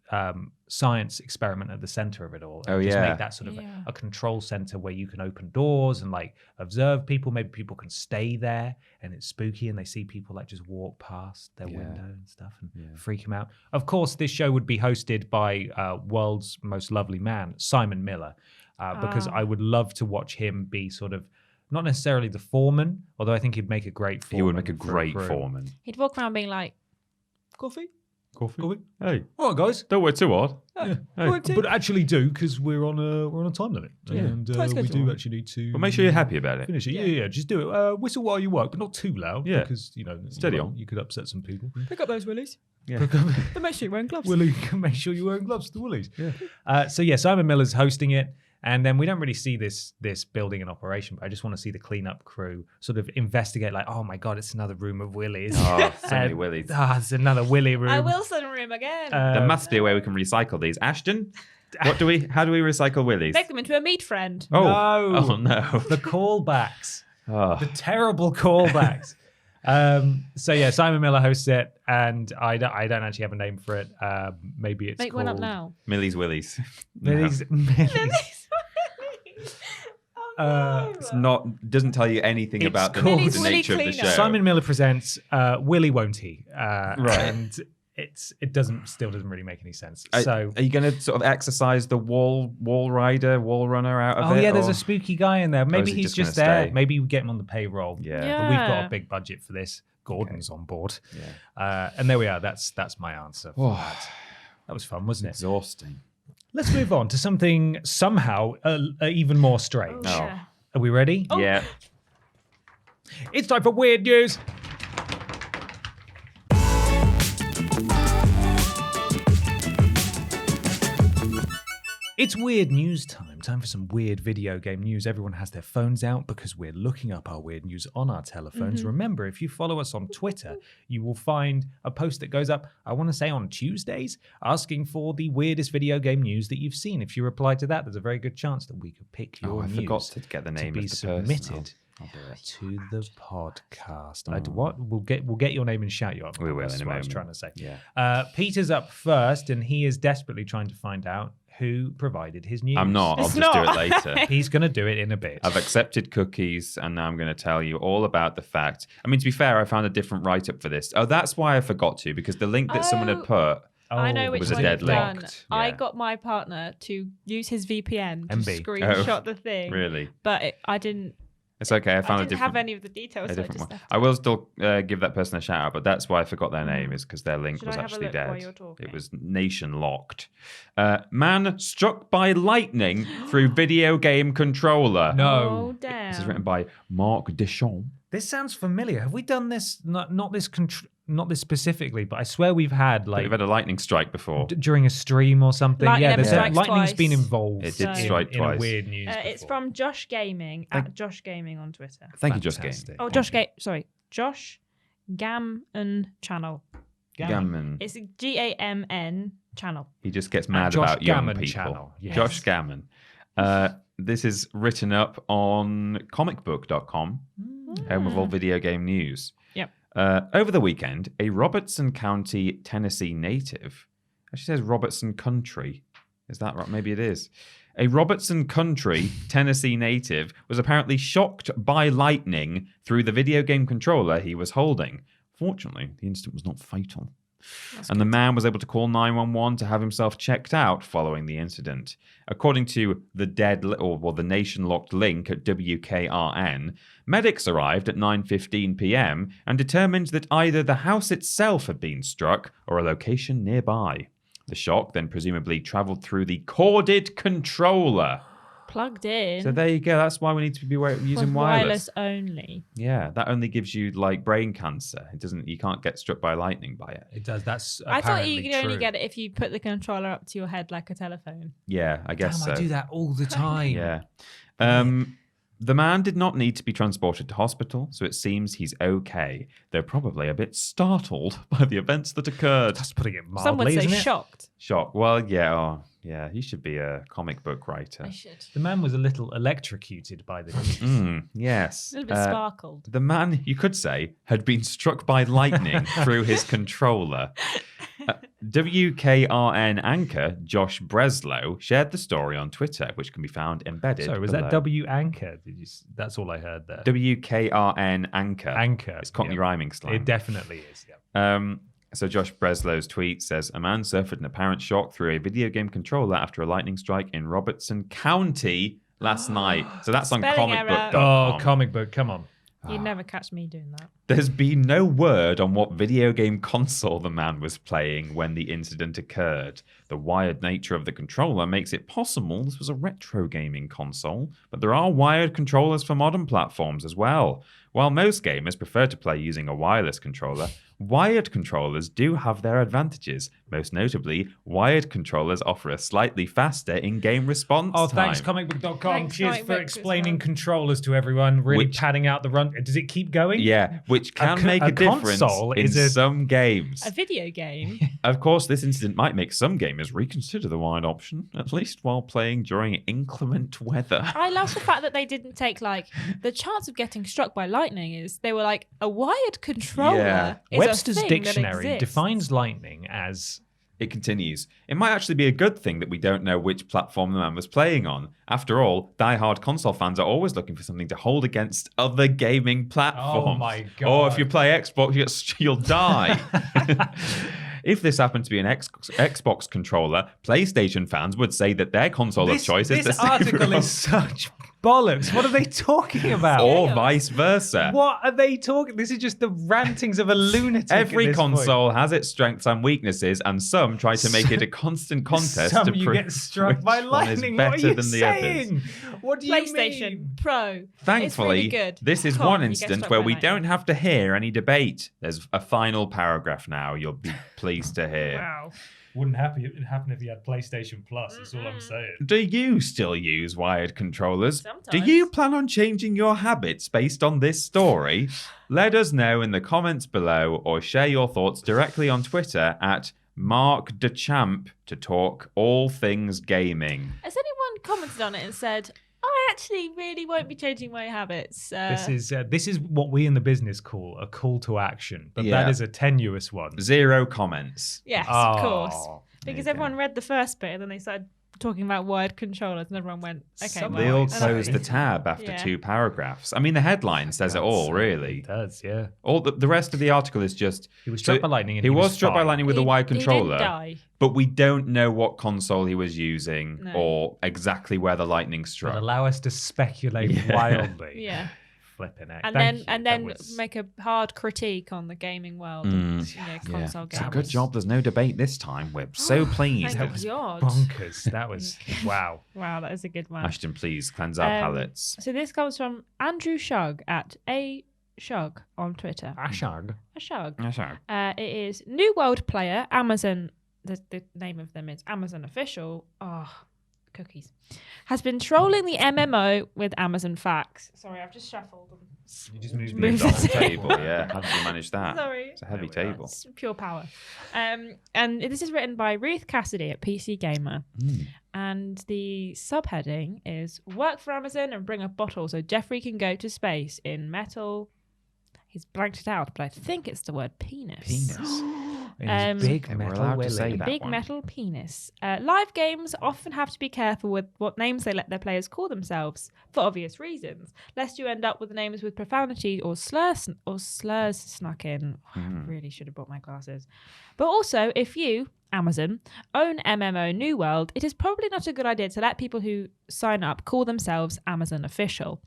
science experiment at the center of it all. And Oh, just yeah. make that sort of Yeah. a control center where you can open doors and like observe people. Maybe people can stay there and it's spooky and they see people like just walk past their Yeah. window and stuff and Yeah. freak them out. Of course, this show would be hosted by world's most lovely man, Simon Miller, because I would love to watch him be sort of not necessarily the foreman, although I think he'd make a great foreman. He would make a for great crew. foreman. He'd walk around being like, coffee? Coffee? Hey, All right, guys. don't work too hard. Yeah. Hey. But actually do because we're on a time limit, and Tight we schedule. do actually need to. But make sure you're happy about it. Finish it. Yeah. Just do it. Whistle while you work, but not too loud. Yeah. Because Steady you on. You could upset some people. Pick up those willies. Yeah. But make sure you're wearing gloves. Willie, make sure you're wearing gloves to the Woolies. Yeah. So Simon Miller's hosting it. And then we don't really see this building in operation, but I just want to see the cleanup crew sort of investigate, like, oh my God, it's another room of willies. Oh, so many willies. It's another willy room. I Wilson room again. There must be a way we can recycle these. Ashton, how do we recycle willies? Make them into a meat friend. Oh, No. oh no. The callbacks. Oh. The terrible callbacks. Simon Miller hosts it, and I don't actually have a name for it. Maybe it's Make called one up now. Millie's willies. Millie's. It's not. Doesn't tell you anything It's about the, called- the Millie's Willy nature of the Cleaner. show. Simon Miller presents Willy Won't He? Right. And it still doesn't really make any sense. Are So you going to sort of exercise the wall runner out of it? there's or- a spooky guy in there. Maybe is he he's just just gonna there. stay? Maybe we get him on the payroll. Yeah. Yeah. But we've got a big budget for this. Gordon's on board. Yeah. And there we are. That's my answer. for Oh. that. That was fun, wasn't it? Exhausting. Let's move on to something somehow even more strange. Oh. Yeah. Are we ready? Yeah. It's time for weird news. It's weird news time. Time for some weird video game news. Everyone has their phones out because we're looking up our weird news on our telephones. Remember, if you follow us on Twitter, you will find a post that goes up, I want to say on Tuesdays, asking for the weirdest video game news that you've seen. If you reply to that, there's a very good chance that we could pick your Oh, I news forgot to get the name to be of the person. submitted I'll do it. to the podcast. What we'll get your name and shout you up. We will That's in a what I was moment. trying to say. Yeah. Peter's up first, and he is desperately trying to find out who provided his news. I'm not. I'll It's just do not. it later. He's going to do it in a bit. I've accepted cookies, and now I'm going to tell you all about the fact. I mean, to be fair, I found a different write-up for this. Oh, that's why I forgot to, because the link that someone had put. I know Oh, which was a one dead you've done. linked. I Yeah. got my partner to use his VPN to MB. screenshot the thing. Really? But I didn't. It's okay. I I found didn't a different. have any of the details. a so I different just one. left I will still give that person a shout out, but that's why I forgot their name, is because their link Should was I have a actually look while dead. you're talking? It was nation locked. Man struck by lightning through video game controller. No. Oh, damn. This is written by Marc Deschamps. This sounds familiar. Have we done this? Not this specifically, but I swear we've had We've had a lightning strike before. during a stream or something. Lightning Yeah, never lightning's strikes been twice. involved. It did So- strike in a twice. weird news. It's before. from Josh Gaming at Josh Gaming on Twitter. Thank you, Just Game. Fantastic. Oh, Josh Gammon channel. Gammon. It's a GAMN channel. He just gets mad Josh about young Gammon people. channel, yes. Josh Gammon. This is written up on comicbook.com, home of all video game news. Yep. Over the weekend, a Robertson County, Tennessee native, actually says Robertson Country. Is that right? Maybe it is. A Robertson Country, Tennessee native was apparently shocked by lightning through the video game controller he was holding. Fortunately, the incident was not fatal. And the man was able to call 911 to have himself checked out following the incident. According to the the nation-locked link at WKRN, medics arrived at 9:15 p.m. and determined that either the house itself had been struck or a location nearby. The shock then presumably travelled through the corded controller. Plugged in. So there you go. That's why we need to be using wireless. Wireless only. Yeah, that only gives you like brain cancer. It doesn't. You can't get struck by lightning by it. It does. That's I thought you apparently could only true. get it if you put the controller up to your head like a telephone. Yeah, I guess Damn, so. I do that all the time. Yeah. The man did not need to be transported to hospital, so it seems he's okay. They're probably a bit startled by the events that occurred. That's putting it mildly, Some would say isn't it? shocked. Shock. Well, yeah. Oh, yeah. He should be a comic book writer. I should. The man was a little electrocuted by the news. Yes. A little bit sparkled. The man, you could say, had been struck by lightning through his controller. WKRN anchor Josh Breslow shared the story on Twitter, which can be found embedded. Sorry, was below. that W anchor? That's all I heard there. WKRN anchor. Anchor. It's Cockney yeah. rhyming slang. It definitely is. Yeah. So Josh Breslow's tweet says, a man suffered an apparent shock through a video game controller after a lightning strike in Robertson County last night. So that's on Spelling error. comicbook.com. Oh, comic book. Come on. You'd never catch me doing that. There's been no word on what video game console the man was playing when the incident occurred. The wired nature of the controller makes it possible this was a retro gaming console, but there are wired controllers for modern platforms as well. While most gamers prefer to play using a wireless controller, wired controllers do have their advantages. Most notably, wired controllers offer a slightly faster in-game response Oh, time. thanks, comicbook.com. Thanks, Cheers for comicbook explaining as well. controllers to everyone, really padding out the run. Does it keep going? Yeah, which can make a difference console in is some games. A video game. Of course, this incident might make some gamers reconsider the wired option, at least while playing during inclement weather. I love the fact that they didn't take the chance of getting struck by lightning is they were like a wired controller. Yeah. Is Webster's a thing that dictionary exists. defines lightning as It continues. It might actually be a good thing that we don't know which platform the man was playing on. After all, die-hard console fans are always looking for something to hold against other gaming platforms. Oh my God. Or if you play Xbox, you'll die. If this happened to be an Xbox controller, PlayStation fans would say that their console of choice is the This same article is such bollocks. What are they talking about? or vice versa. What are they talking? This is just the rantings of a lunatic. at Every this console point. has its strengths and weaknesses, and some try to make it a constant contest Some to you prove get struck which by one is lightning. What are better you than the saying? others. What do you PlayStation mean? Pro. Thankfully, it's really good. this is Come one on, you get instance struck where by we lightning. don't have to hear any debate. There's a final paragraph now you'll be pleased to hear. Wow. Wouldn't happen if you had PlayStation Plus. That's all I'm saying. Do you still use wired controllers? Do Sometimes. you plan on changing your habits based on this story? Let us know in the comments below or share your thoughts directly on Twitter at @MarkDeChamp to talk all things gaming. Has anyone commented on it and said, I actually really won't be changing my habits? This is what we in the business call a call to action, but Yeah. that is a tenuous one. 0 comments. Yes, Oh, of course. there Because you everyone read the first bit and then they started talking about wired controllers and everyone went, okay, Some- They well, all I know. closed the tab after Yeah. 2 paragraphs. I mean, the headline says it all, really. It does, yeah. All the rest of the article is just He was struck by lightning. And he was struck by fine. lightning with a wired He controller, didn't die. but we don't know what console he was using No. or exactly where the lightning But struck. allow us to speculate Yeah. wildly. Yeah. Flipping it. And Thank you. then That was- make a hard critique on the gaming world and console It's a games. good job there's no debate this time. We're so pleased. Thank God. bonkers. That was wow. Wow, that is a good one. Ashton, please cleanse our palates. So this comes from Andrew Shug at A Shug on Twitter. Ashag. A Shug. Yeah, sorry. It is New World Player, Amazon. The name of them is Amazon Official. Oh, cookies. Has been trolling the MMO with Amazon facts. Sorry, I've just shuffled them. You just moved Move the the Table, yeah. How did you manage that? Sorry. It's a heavy There we go. table. It's pure power. And this is written by Ruth Cassidy at PC Gamer. And the subheading is work for Amazon and bring a bottle so Jeffrey can go to space in metal. He's blanked it out, but I think it's the word penis. Penis. His big Okay, we're metal allowed to say willy. that Big one. metal penis. Live games often have to be careful with what names they let their players call themselves, for obvious reasons, lest you end up with names with profanity or slurs snuck in. I really should have brought my glasses. But also, if you, Amazon, own MMO New World, it is probably not a good idea to let people who sign up call themselves Amazon Official.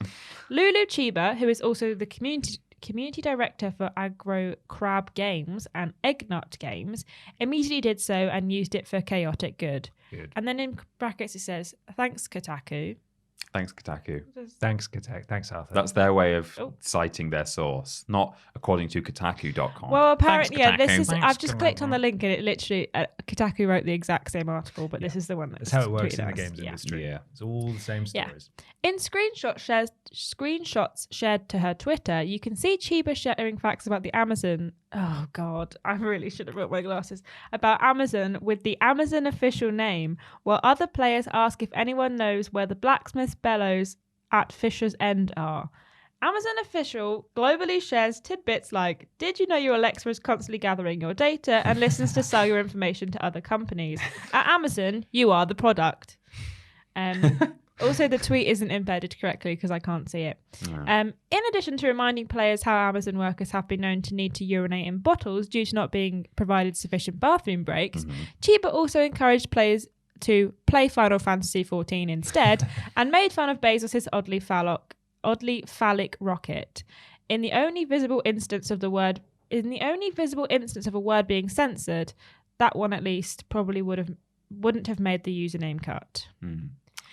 Lulu Chiba, who is also the community director for Agro Crab Games and Eggnut Games, immediately did so and used it for chaotic good. And then in brackets it says, thanks Kotaku. Thanks, Kotaku. Thanks, Kotaku. Thanks, Arthur. That's their way of citing their source, not according to Kotaku.com. Well, apparently, Thanks, this Kotaku. is. Thanks, I've just clicked on the link and it literally Kotaku wrote the exact same article, but this is the one That's how it works tweeted in the us. games Yeah. industry. Yeah. It's all the same Yeah. stories. In screenshots shared to her Twitter, you can see Chiba sharing facts about the Amazon. Oh God, I really should have brought my glasses. About Amazon with the Amazon official name, while other players ask if anyone knows where the blacksmith's bellows at Fisher's End are. Amazon official globally shares tidbits like, did you know your Alexa is constantly gathering your data and listens to sell your information to other companies? At Amazon, you are the product. Also, the tweet isn't embedded correctly because I can't see it. In addition to reminding players how Amazon workers have been known to need to urinate in bottles due to not being provided sufficient bathroom breaks, Chiba also encouraged players to play Final Fantasy XIV instead and made fun of Bezos' oddly phallic rocket. In the only visible instance of a word being censored, that one at least probably wouldn't have made the username cut.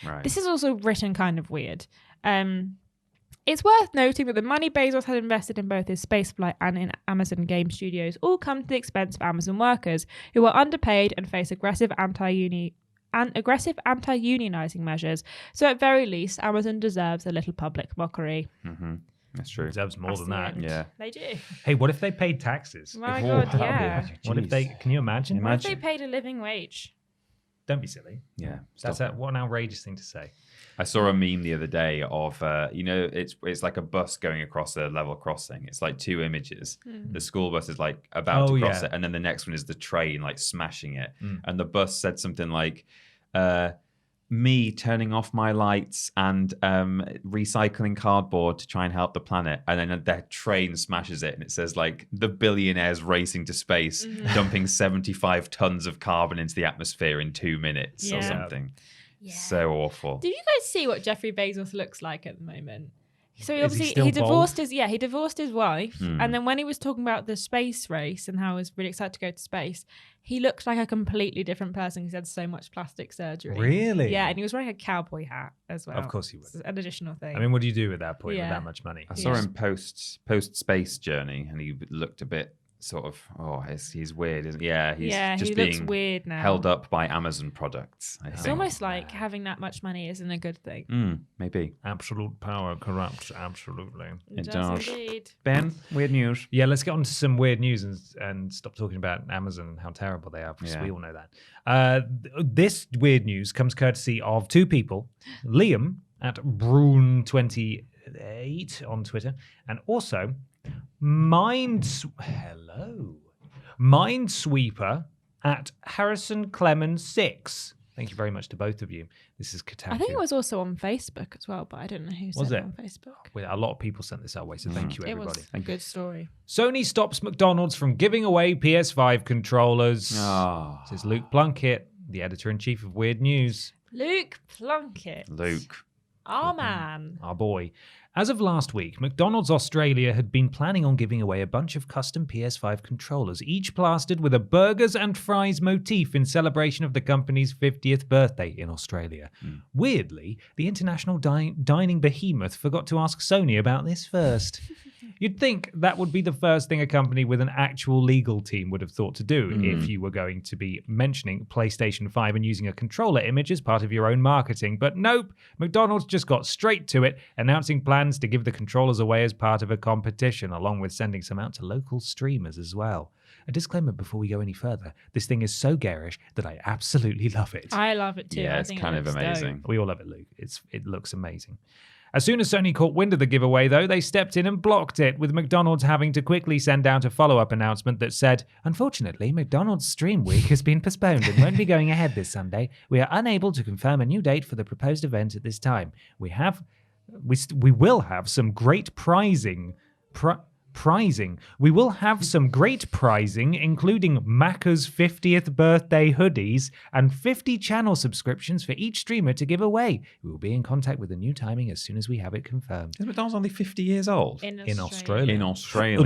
Right. This is also written kind of weird. It's worth noting that the money Bezos had invested in both his spaceflight and in Amazon Game Studios all come to the expense of Amazon workers who are underpaid and face aggressive anti-unionizing measures. So at very least, Amazon deserves a little public mockery. That's true. Deserves more than that. Yeah. They do. Hey, what if they paid taxes? My Oh, God, that'd be yeah. amazing. What if they? Can you imagine? What if they paid a living wage? Don't be silly. Yeah. That's stop it. what an outrageous thing to say. I saw a meme the other day of, it's like a bus going across a level crossing. It's like two images. The school bus is like about to cross it, and then the next one is the train like smashing it. And the bus said something like, me turning off my lights and recycling cardboard to try and help the planet, and then the train smashes it and it says like the billionaires racing to space dumping 75 tons of carbon into the atmosphere in 2 minutes or something. So awful. Do you guys see what Jeffrey Bezos looks like at the moment? So Is he still divorced his wife, and then when he was talking about the space race and how he was really excited to go to space, he looked like a completely different person. He's had so much plastic surgery. Really? Yeah, and he was wearing a cowboy hat as well. Of course he would. It's an additional thing. I mean, what do you do at that point with Yeah. that much money? I saw him post space journey, and he looked a bit sort of he's weird, isn't he? Yeah, he's just he being looks weird now. held up by Amazon products. I It's think. almost like having that much money isn't a good thing. Maybe. Absolute power corrupts. Absolutely. It does does. indeed. Ben, weird news. Yeah, let's get on to some weird news and stop talking about Amazon and how terrible they are, because we all know that. This weird news comes courtesy of two people, Liam at Brune28 on Twitter, and also Minesweeper at Harrison Clemens 6. Thank you very much to both of you. This is Kotaku. I think it was also on Facebook as well, but I don't know who said it on Facebook. Well, a lot of people sent this our way, so thank you, It everybody. was a good story. Sony stops McDonald's from giving away PS5 controllers. Says Luke Plunkett, the editor-in-chief of Weird News. Luke Plunkett. Luke. Our man. Our boy. As of last week, McDonald's Australia had been planning on giving away a bunch of custom PS5 controllers, each plastered with a burgers and fries motif in celebration of the company's 50th birthday in Australia. Weirdly, the international dining behemoth forgot to ask Sony about this first. You'd think that would be the first thing a company with an actual legal team would have thought to do if you were going to be mentioning PlayStation 5 and using a controller image as part of your own marketing. But nope, McDonald's just got straight to it, announcing plans to give the controllers away as part of a competition, along with sending some out to local streamers as well. A disclaimer before we go any further. This thing is so garish that I absolutely love it. I love it too. Yeah, I it's think kind it of looks amazing. dope. We all love it, Luke. It looks amazing. As soon as Sony caught wind of the giveaway, though, they stepped in and blocked it, with McDonald's having to quickly send out a follow-up announcement that said, "Unfortunately, McDonald's Stream Week has been postponed and won't be going ahead this Sunday. We are unable to confirm a new date for the proposed event at this time. We will have some great prizing. We will have some great prizing, including Macca's 50th birthday hoodies and 50 channel subscriptions for each streamer to give away. We will be in contact with the new timing as soon as we have it confirmed." Is McDonald's only 50 years old? In Australia. In Australia.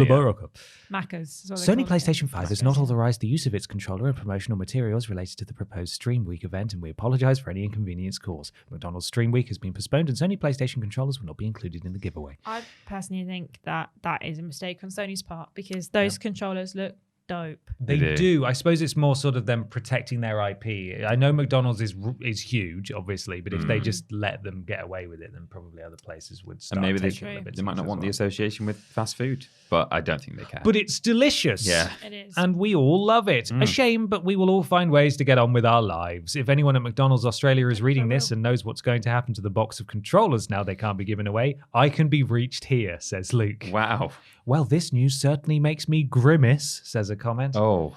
Macca's. is what they Sony call it. PlayStation 5 has not authorized the use of its controller and promotional materials related to the proposed Stream Week event, and we apologize for any inconvenience caused. McDonald's Stream Week has been postponed, and Sony PlayStation controllers will not be included in the giveaway. I personally think that is a mistake on Sony's part because those controllers look dope. They do. I suppose it's more sort of them protecting their IP. I know McDonald's is huge, obviously, but if they just let them get away with it, then probably other places would start. And maybe taking it a bit they might too not much want as the well. association with fast food, but I don't think they care. But it's delicious. Yeah. It is. And we all love it. A shame, but we will all find ways to get on with our lives. If anyone at McDonald's Australia is reading this and knows what's going to happen to the box of controllers now they can't be given away, I can be reached here, says Luke. Wow. Well, this news certainly makes me grimace, says a comment. Oh.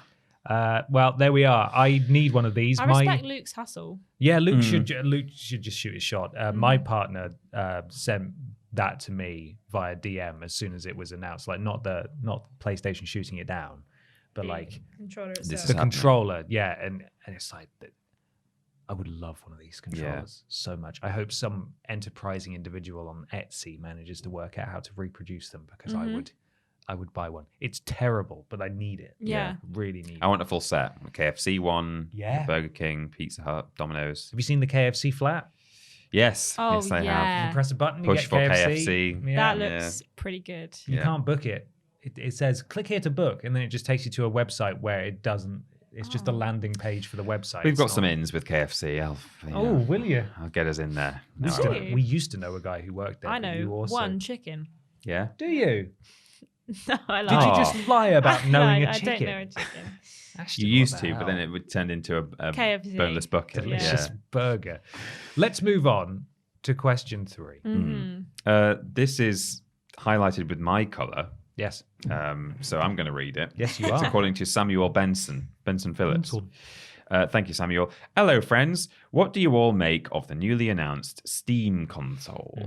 Well, there we are. I need one of these. I respect Luke's hustle. Yeah, Luke should just shoot his shot. My partner sent that to me via DM as soon as it was announced. Like not PlayStation shooting it down, but like Controller This itself. is the happening. controller. Yeah, and it's like I would love one of these controllers so much. I hope some enterprising individual on Etsy manages to work out how to reproduce them because I would buy one. It's terrible, but I need it. Yeah. Really need it. I want a full set. A KFC one, Yeah. Burger King, Pizza Hut, Domino's. Have you seen the KFC flat? Yes. Oh, yes, I yeah. You press a button, you Push get for KFC. KFC. Yeah. That looks pretty good. You Yeah. can't book it. It says click here to book, and then it just takes you to a website where it doesn't. It's just a landing page for the website. We've It's got not- some ins with KFC. Oh, will you? I'll get us in there. We No, used, I to, won't. you? we used to know a guy who worked there. I but you know also... one chicken. Yeah. Do you? No, I Did like you Oh. just lie about knowing No, a chicken? I don't know a chicken. Ashton, You what used the to, but then hell? it would turn into a KFC. boneless bucket. Delicious Yeah. burger. Let's move on to question 3. This is highlighted with my colour. Yes. So I'm going to read it. Yes, you It's are. according to Samuel Benson Phillips. Benson. Thank you, Samuel. Hello, friends. What do you all make of the newly announced Steam console?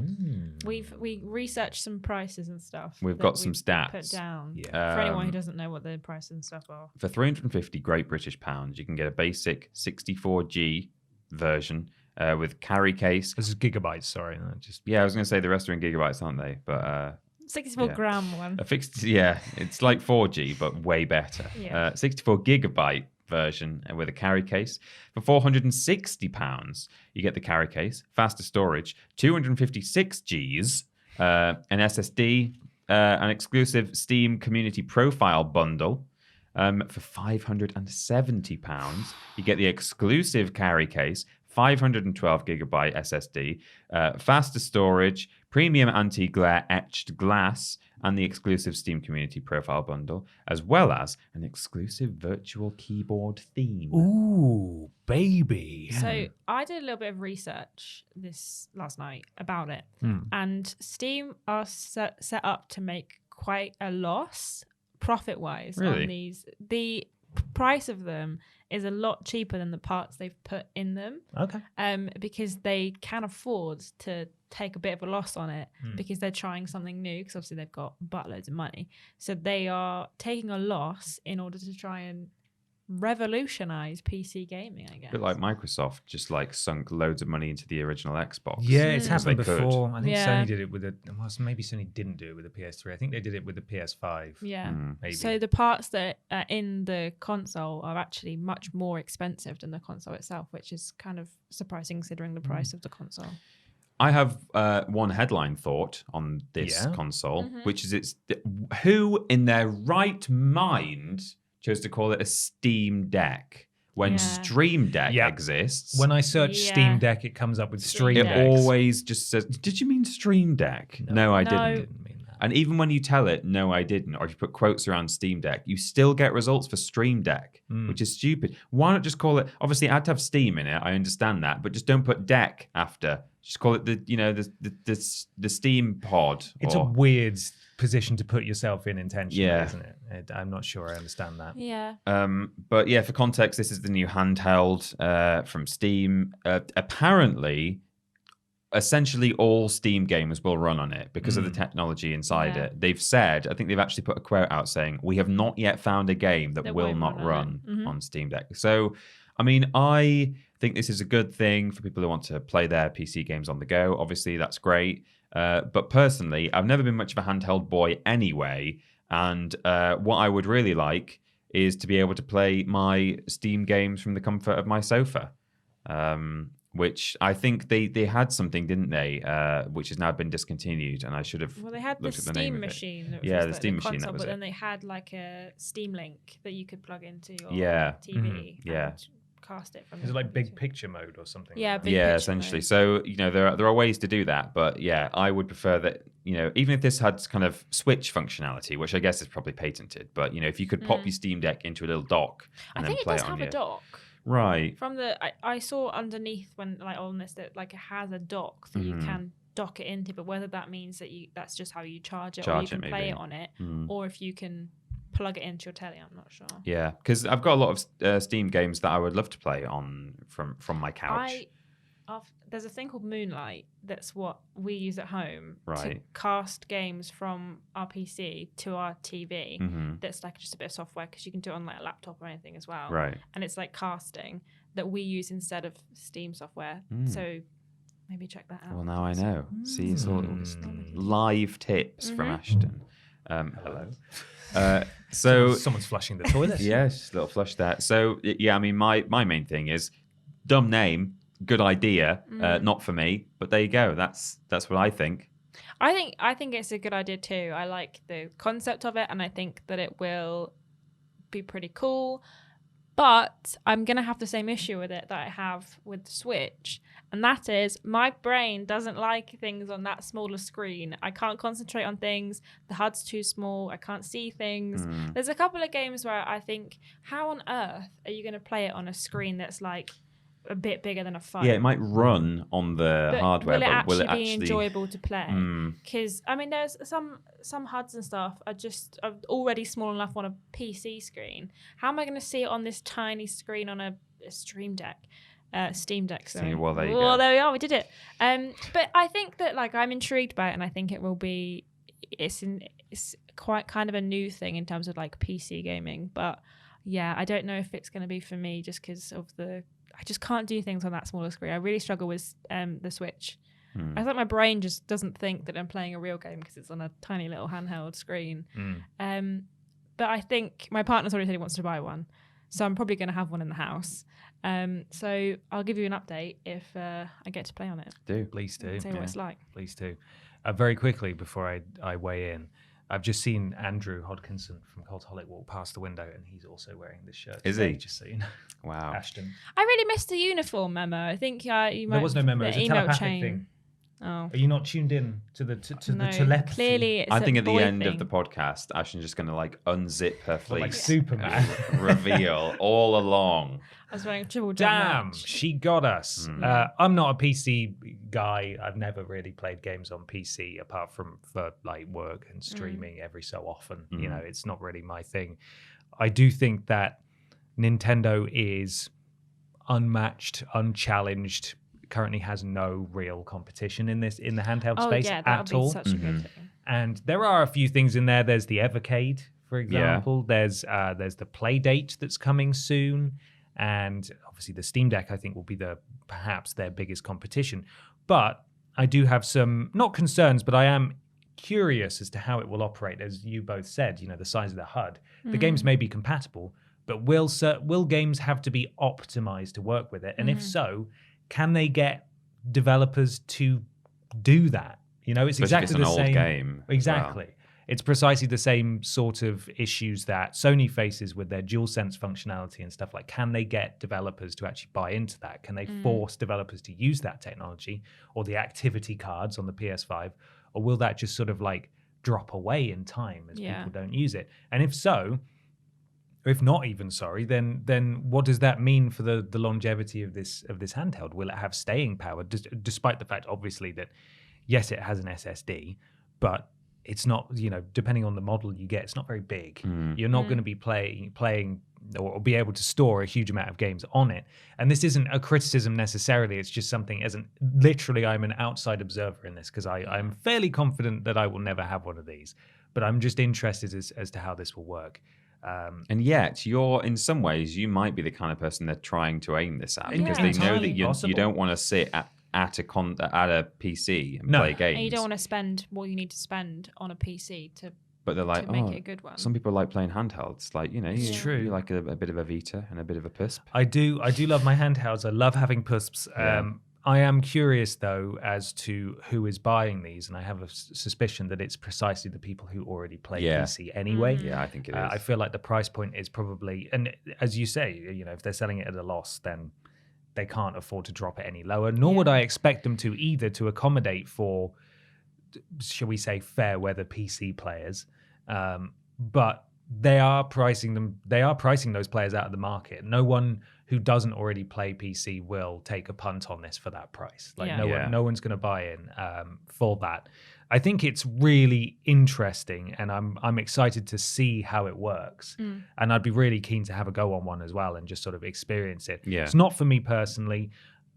We researched some prices and stuff. We've that got some we've stats. Put down. Yeah. For anyone who doesn't know what the prices and stuff are. For 350 Great British pounds, you can get a basic 64G version with carry case. This is gigabytes, sorry. No, just Yeah, I was going to say the rest are in gigabytes, aren't they? But 64 Yeah. gram one. a fixed, yeah, it's like 4G, but way better. Yeah. 64 gigabyte version with a carry case. For £460, you get the carry case, faster storage, 256 Gs, an SSD, an exclusive Steam community profile bundle. For £570, you get the exclusive carry case, 512 gigabyte SSD, faster storage, premium anti-glare etched glass, and the exclusive Steam Community Profile Bundle, as well as an exclusive virtual keyboard theme. ooh, baby. So I did a little bit of research this last night about it, and Steam are set up to make quite a loss profit-wise Really? on these. The price of them is a lot cheaper than the parts they've put in them, Okay. because they can afford to take a bit of a loss on it because they're trying something new, because obviously they've got buttloads of money. So they are taking a loss in order to try and revolutionize PC gaming, I guess. A bit like Microsoft, just like sunk loads of money into the original Xbox. Yeah, it's Because happened they could. before. I think Yeah. Sony did it with well, maybe Sony didn't do it with the PS3. I think they did it with the PS5. Yeah. Maybe. So the parts that are in the console are actually much more expensive than the console itself, which is kind of surprising considering the price of the console. I have one headline thought on this Yeah. console, which is who in their right mind chose to call it a Steam Deck when Yeah. Stream Deck Yeah. exists? when I search Yeah. Steam Deck, it comes up with Stream it Decks. always just says, "Did you mean Stream Deck?" No, I No. didn't. Didn't mean that. And even when you tell it, "No, I didn't," or if you put quotes around Steam Deck, you still get results for Stream Deck, which is stupid. Why not just call it? Obviously, it had to have Steam in it. I understand that, but just don't put Deck after just call it the Steam Pod. It's a weird position to put yourself in intentionally, isn't it? I'm not sure I understand that. Yeah. But yeah, for context, this is the new handheld from Steam. Apparently, essentially all Steam games will run on it because of the technology inside it. They've said, I think they've actually put a quote out saying, we have not yet found a game that will not run on Steam Deck. So, I mean, I think this is a good thing for people who want to play their PC games on the go. Obviously, that's great. But personally, I've never been much of a handheld boy anyway. And what I would really like is to be able to play my Steam games from the comfort of my sofa. Which I think they had something, didn't they? Which has now been discontinued, and I should have. Well, they had the looked at the name Steam of it. machine. Yeah, the Steam machine. That was but it. then they had like a Steam Link that you could plug into your TV. Yeah. And cast it from. Is it like big picture mode or something? Yeah, like that? big picture essentially. mode. So there are ways to do that, but yeah, I would prefer that. Even if this had kind of Switch functionality, which I guess is probably patented, but if you could pop your Steam Deck into a little dock and I then think it play does it on have your a dock. Right. From I saw underneath when on this that like it has a dock that you can dock it into, but whether that means that that's just how you charge it, or you can play it on it, or if you can plug it into your telly, I'm not sure. Yeah, because I've got a lot of Steam games that I would love to play on from my couch. There's a thing called Moonlight that's what we use at home to Right. cast games from our PC to our TV. That's like just a bit of software because you can do it on like a laptop or anything as well. Right. And it's like casting that we use instead of Steam software. So maybe check that out. Well, now I know. See, it's all live tips from Ashton. Hello. So Someone's flushing the toilet. yeah, just a little flush there. So yeah, I mean, my main thing is dumb name, good idea, not for me. But there you go. That's what I think. I think it's a good idea too. I like the concept of it, and I think that it will be pretty cool. But I'm going to have the same issue with it that I have with the Switch. And that is my brain doesn't like things on that smaller screen. I can't concentrate on things. The HUD's too small. I can't see things. There's a couple of games where I think, how on earth are you going to play it on a screen that's like a bit bigger than a phone? Yeah, it might run on the hardware, but will it actually be enjoyable to play? Because I mean, there's some HUDs and stuff are already small enough on a PC screen. How am I going to see it on this tiny screen on a Steam Deck? Sorry. Well, there you Well, go. there we are. We did it. But I think that like I'm intrigued by it, and I think it will be. It's quite kind of a new thing in terms of like PC gaming. But yeah, I don't know if it's going to be for me just because of I just can't do things on that smaller screen. I really struggle with the Switch. I think my brain just doesn't think that I'm playing a real game because it's on a tiny little handheld screen. But I think my partner's already said he wants to buy one, so I'm probably going to have one in the house. So I'll give you an update if I get to play on it. Please do. Say what it's like. Please do. Very quickly before I weigh in, I've just seen Andrew Hodkinson from Cultaholic walk past the window, and he's also wearing this shirt. Is today, he? Just so you know. Wow. Ashton. I really missed the uniform memo. I think you might. There was no memo. The It was a email telepathic chain. thing. Oh. Are you not tuned in to the No, the telepathy? Clearly, it's I a think at the boy end thing. of the podcast, Ashton's just going to like unzip her fleece. Like Superman. Reveal all along. I was wearing TripleJump. Damn, merch. she got us. I'm not a PC guy. I've never really played games on PC apart from for like work and streaming every so often. You know, it's not really my thing. I do think that Nintendo is unmatched, unchallenged, currently has no real competition in the handheld space that at would be all. such a good thing. And there are a few things in there. There's the Evercade, for example. There's the Playdate that's coming soon. And obviously the Steam Deck, I think, will be perhaps their biggest competition. But I do have some, not concerns, but I am curious as to how it will operate. As you both said, the size of the HUD. The games may be compatible, but will games have to be optimized to work with it? And if so, can they get developers to do that? It's Especially if exactly the it's an same old game. Exactly. Wow. It's precisely the same sort of issues that Sony faces with their DualSense functionality and stuff. Like, can they get developers to actually buy into that? Can they force developers to use that technology or the activity cards on the PS5? Or will that just sort of like drop away in time as people don't use it? And if so, if not even sorry, then what does that mean for the longevity of this handheld? Will it have staying power, despite the fact, obviously, that yes, it has an SSD, but it's not, depending on the model you get, it's not very big. You're not going to be playing or be able to store a huge amount of games on it. And this isn't a criticism necessarily. It's just something literally I'm an outside observer in this, because I'm fairly confident that I will never have one of these. But I'm just interested as to how this will work. And yet, in some ways, you might be the kind of person they're trying to aim this at, because they know that you don't want to sit at a PC and play games. And you don't want to spend what you need to spend on a PC but they're like, to make it a good one. Some people like playing handhelds. Like, It's true. You like a bit of a Vita and a bit of a PUSP. I do love my handhelds. I love having PUSPs. I am curious, though, as to who is buying these, and I have a suspicion that it's precisely the people who already play PC anyway. Yeah, I think it is. I feel like the price point is probably, and as you say, if they're selling it at a loss, then they can't afford to drop it any lower, nor would I expect them to either, to accommodate for, shall we say, fair weather PC players. But they are pricing those players out of the market. No one who doesn't already play PC will take a punt on this for that price. No one's going to buy in for that. I think it's really interesting, and I'm excited to see how it works. And I'd be really keen to have a go on one as well and just sort of experience it. Yeah. It's not for me personally.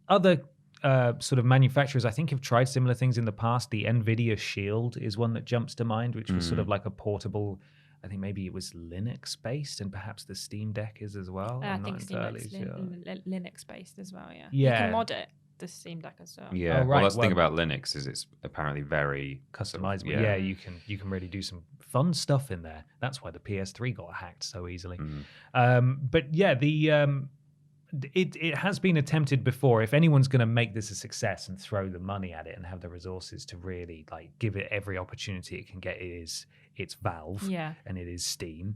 Other sort of manufacturers, I think, have tried similar things in the past. The NVIDIA Shield is one that jumps to mind, which was sort of like a portable, I think maybe it was Linux-based, and perhaps the Steam Deck is as well. I think Steam Deck's Linux-based as well, yeah. Yeah. You can mod it, the Steam Deck as well. Yeah, right. That's the thing about Linux is it's apparently very customizable. Yeah. You can really do some fun stuff in there. That's why the PS3 got hacked so easily. But yeah, it has been attempted before. If anyone's going to make this a success and throw the money at it and have the resources to really give it every opportunity it can get, it's Valve, and it is Steam.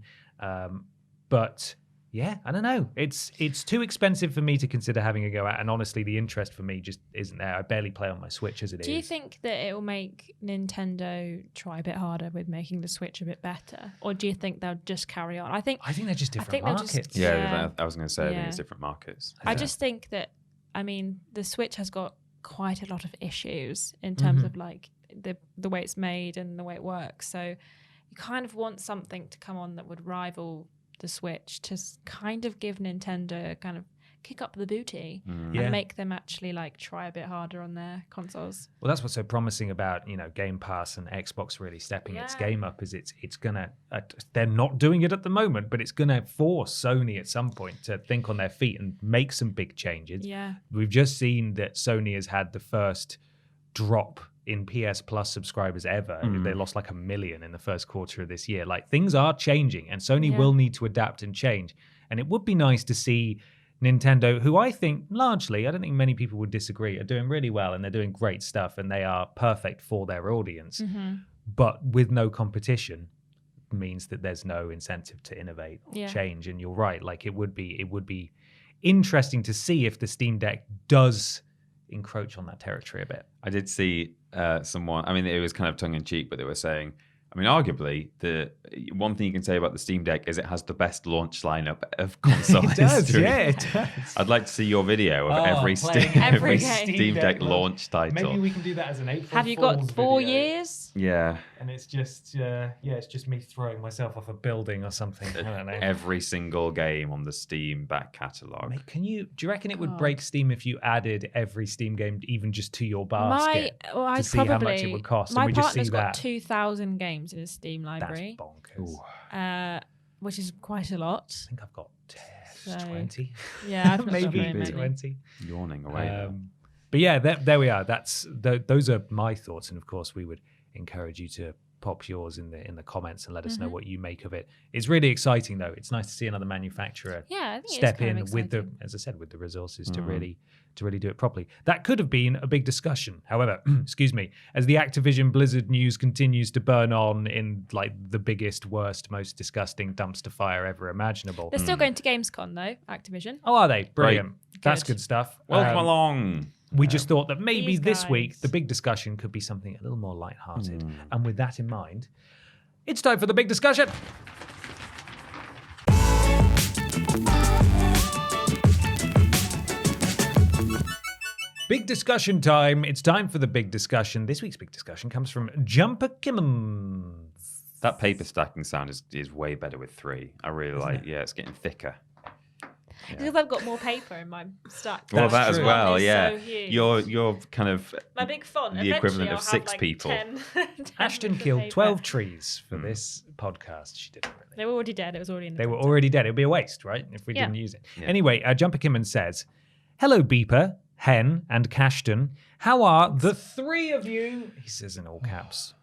But yeah, I don't know. It's too expensive for me to consider having a go at, and honestly, the interest for me just isn't there. I barely play on my Switch as it is. Do you think that it will make Nintendo try a bit harder with making the Switch a bit better, or do you think they'll just carry on? I think they're just different markets. I was going to say I think it's different markets. I just think that the Switch has got quite a lot of issues in terms of the way it's made and the way it works. So you kind of want something to come on that would rival the Switch, to kind of give Nintendo kind of kick up the booty and make them actually try a bit harder on their consoles. Well, that's what's so promising about Game Pass and Xbox really stepping its game up. Is it's gonna they're not doing it at the moment, but it's gonna force Sony at some point to think on their feet and make some big changes. Yeah, we've just seen that Sony has had the first drop in PS Plus subscribers ever. They lost 1 million in the first quarter of this year. Things are changing, and Sony will need to adapt and change. And it would be nice to see Nintendo, who I think largely, I don't think many people would disagree, are doing really well, and they're doing great stuff, and they are perfect for their audience. But with no competition means that there's no incentive to innovate or change. And you're right, it would be interesting to see if the Steam Deck does encroach on that territory a bit. I did see someone, it was kind of tongue-in-cheek, but they were saying, arguably, the one thing you can say about the Steam Deck is it has the best launch lineup of console history. It does. I'd like to see your video of every Steam Deck launch title. Maybe we can do that as an April Have you got Fool's 4 video. years? Yeah. And it's just, it's just me throwing myself off a building or something. I don't know. Every single game on the Steam back catalogue. Mate, do you reckon it would break Steam if you added every Steam game even just to your basket to see how much it would cost? My and we just see partner's got that. 2,000 games in his Steam library. That's bonkers. Which is quite a lot. I think I've got 20. Yeah, I've got maybe maybe 20. Yawning away. But yeah, there we are. Those are my thoughts, and of course, we would encourage you to pop yours in the comments and let us know what you make of it. It's really exciting, though. It's nice to see another manufacturer I think step in with as I said, with the resources to really do it properly. That could have been a big discussion. However, excuse me, as the Activision Blizzard news continues to burn on in the biggest, worst, most disgusting dumpster fire ever imaginable. They're still going to Gamescom though, Activision. Oh, are they? Brilliant. Good. That's good stuff. Welcome along. We just thought that maybe These this guys. week the big discussion could be something a little more lighthearted. And with that in mind, it's time for the big discussion. Big discussion time. It's time for the big discussion. This week's big discussion comes from Jumper Kimmons. That paper stacking sound is way better with 3. I really like. Yeah, it's getting thicker. Because I've got more paper in my stack. Well, that That's as true. well. Is Yeah, so huge. you're kind of my big font. the equivalent Eventually of I'll 6 have, like, people. 10 Ashton bits of killed paper. 12 trees for this podcast. She didn't really. They were already dead. It was already in the They were printer. already dead. It would be a waste, right? If we Yeah. didn't use it. Yeah. Anyway, Jumper Kimmon says, "Hello, Beeper, Hen, and Cashton. How are the 3 of you?" He says in all caps.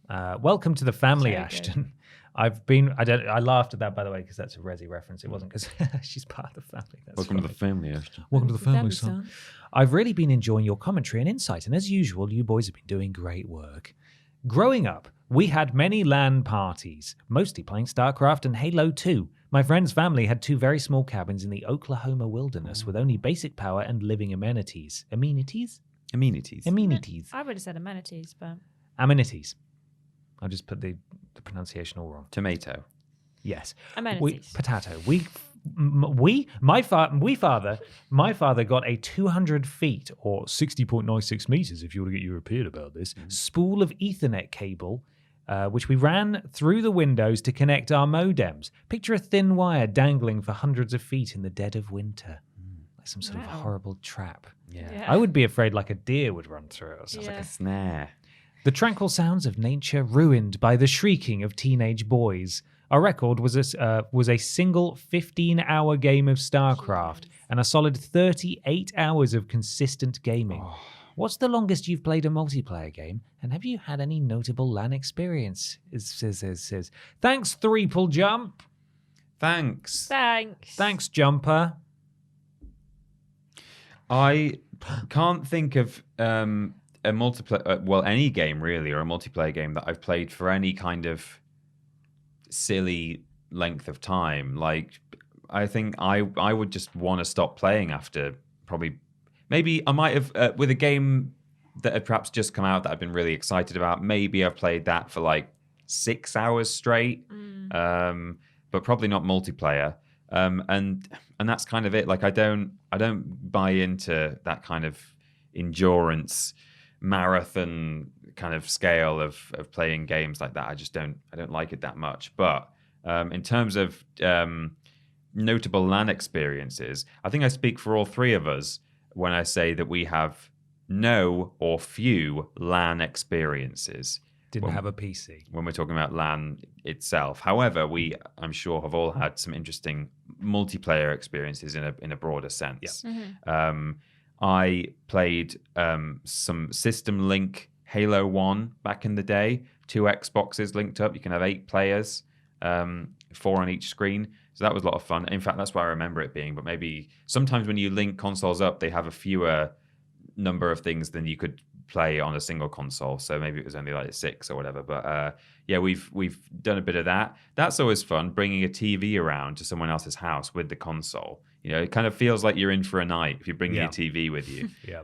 Welcome to the family, So good. Ashton. I laughed at that, by the way, because that's a Resi reference. It wasn't because she's part of the family. That's welcome to funny. the family, Ashton. Welcome to the family, Family, son. son. I've really been enjoying your commentary and insight, and as usual, you boys have been doing great work. Growing up, we had many LAN parties, mostly playing StarCraft and Halo 2. My friend's family had 2 very small cabins in the Oklahoma wilderness with only basic power and living amenities. Amenities? Amenities. Amenities. I would have said amenities, but Amenities. I just put the pronunciation all wrong. Tomato. Yes. amenities. Potato. My father got a 200 feet or 60.96 meters, if you want to get European about this, spool of Ethernet cable, which we ran through the windows to connect our modems. Picture a thin wire dangling for hundreds of feet in the dead of winter. Like some sort of Wow. horrible trap. Yeah. I would be afraid like a deer would run through it or something. Yeah. A snare. The tranquil sounds of nature ruined by the shrieking of teenage boys. Our record was a single 15-hour game of StarCraft and a solid 38 hours of consistent gaming. What's the longest you've played a multiplayer game? And have you had any notable LAN experience? It says. Thanks, TripleJump. Thanks. Thanks. Jumper. I can't think of a multiplayer, well, any game really, or a multiplayer game that I've played for any kind of silly length of time. Like, I think I would just want to stop playing after probably, maybe I might have, with a game that had perhaps just come out that I've been really excited about, maybe I've played that for like 6 hours straight, but probably not multiplayer. And that's kind of it. Like, I don't buy into that kind of endurance marathon kind of scale of playing games like that. I don't like it that much. But in terms of notable LAN experiences, I think I speak for all 3 of us when I say that we have no or few LAN experiences. Didn't have a PC. When we're talking about LAN itself. However, I'm sure, have all had some interesting multiplayer experiences in a broader sense. Yeah. I played some System Link Halo 1 back in the day. 2 Xboxes linked up. You can have 8 players, 4 on each screen. So that was a lot of fun. In fact, that's why I remember it being. But maybe sometimes when you link consoles up, they have a fewer number of things than you could play on a single console. So maybe it was only like 6 or whatever. But yeah, we've done a bit of that. That's always fun, bringing a TV around to someone else's house with the console. You know, it kind of feels like you're in for a night if you bring your TV with you. Yeah.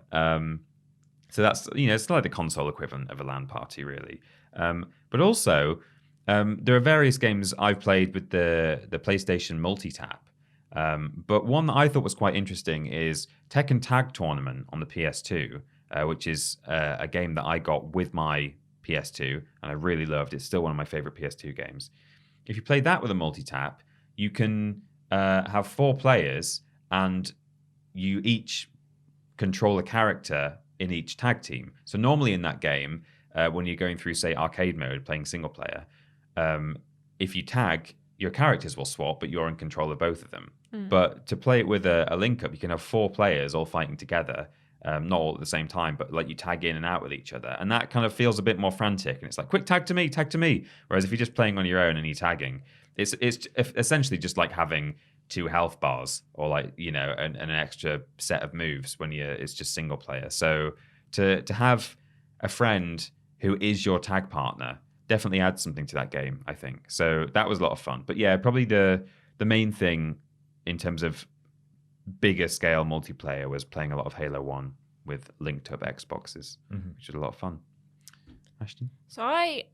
So that's, it's like the console equivalent of a LAN party, really. But also, there are various games I've played with the PlayStation multi-tap. But one that I thought was quite interesting is Tekken Tag Tournament on the PS2, which is a game that I got with my PS2, and I really loved. It's still one of my favorite PS2 games. If you play that with a multi-tap, you can have 4 players, and you each control a character in each tag team. So normally in that game, when you're going through, say, arcade mode, playing single player, if you tag, your characters will swap, but you're in control of both of them. But to play it with a link up, you can have 4 players all fighting together, not all at the same time, but like you tag in and out with each other. And that kind of feels a bit more frantic. And it's like, quick, tag to me, tag to me. Whereas if you're just playing on your own and you're tagging, it's essentially just like having 2 health bars or like, an extra set of moves when it's just single player. So to have a friend who is your tag partner definitely adds something to that game, I think. So that was a lot of fun. But yeah, probably the main thing in terms of bigger scale multiplayer was playing a lot of Halo 1 with linked up Xboxes, which was a lot of fun. Ashton? So I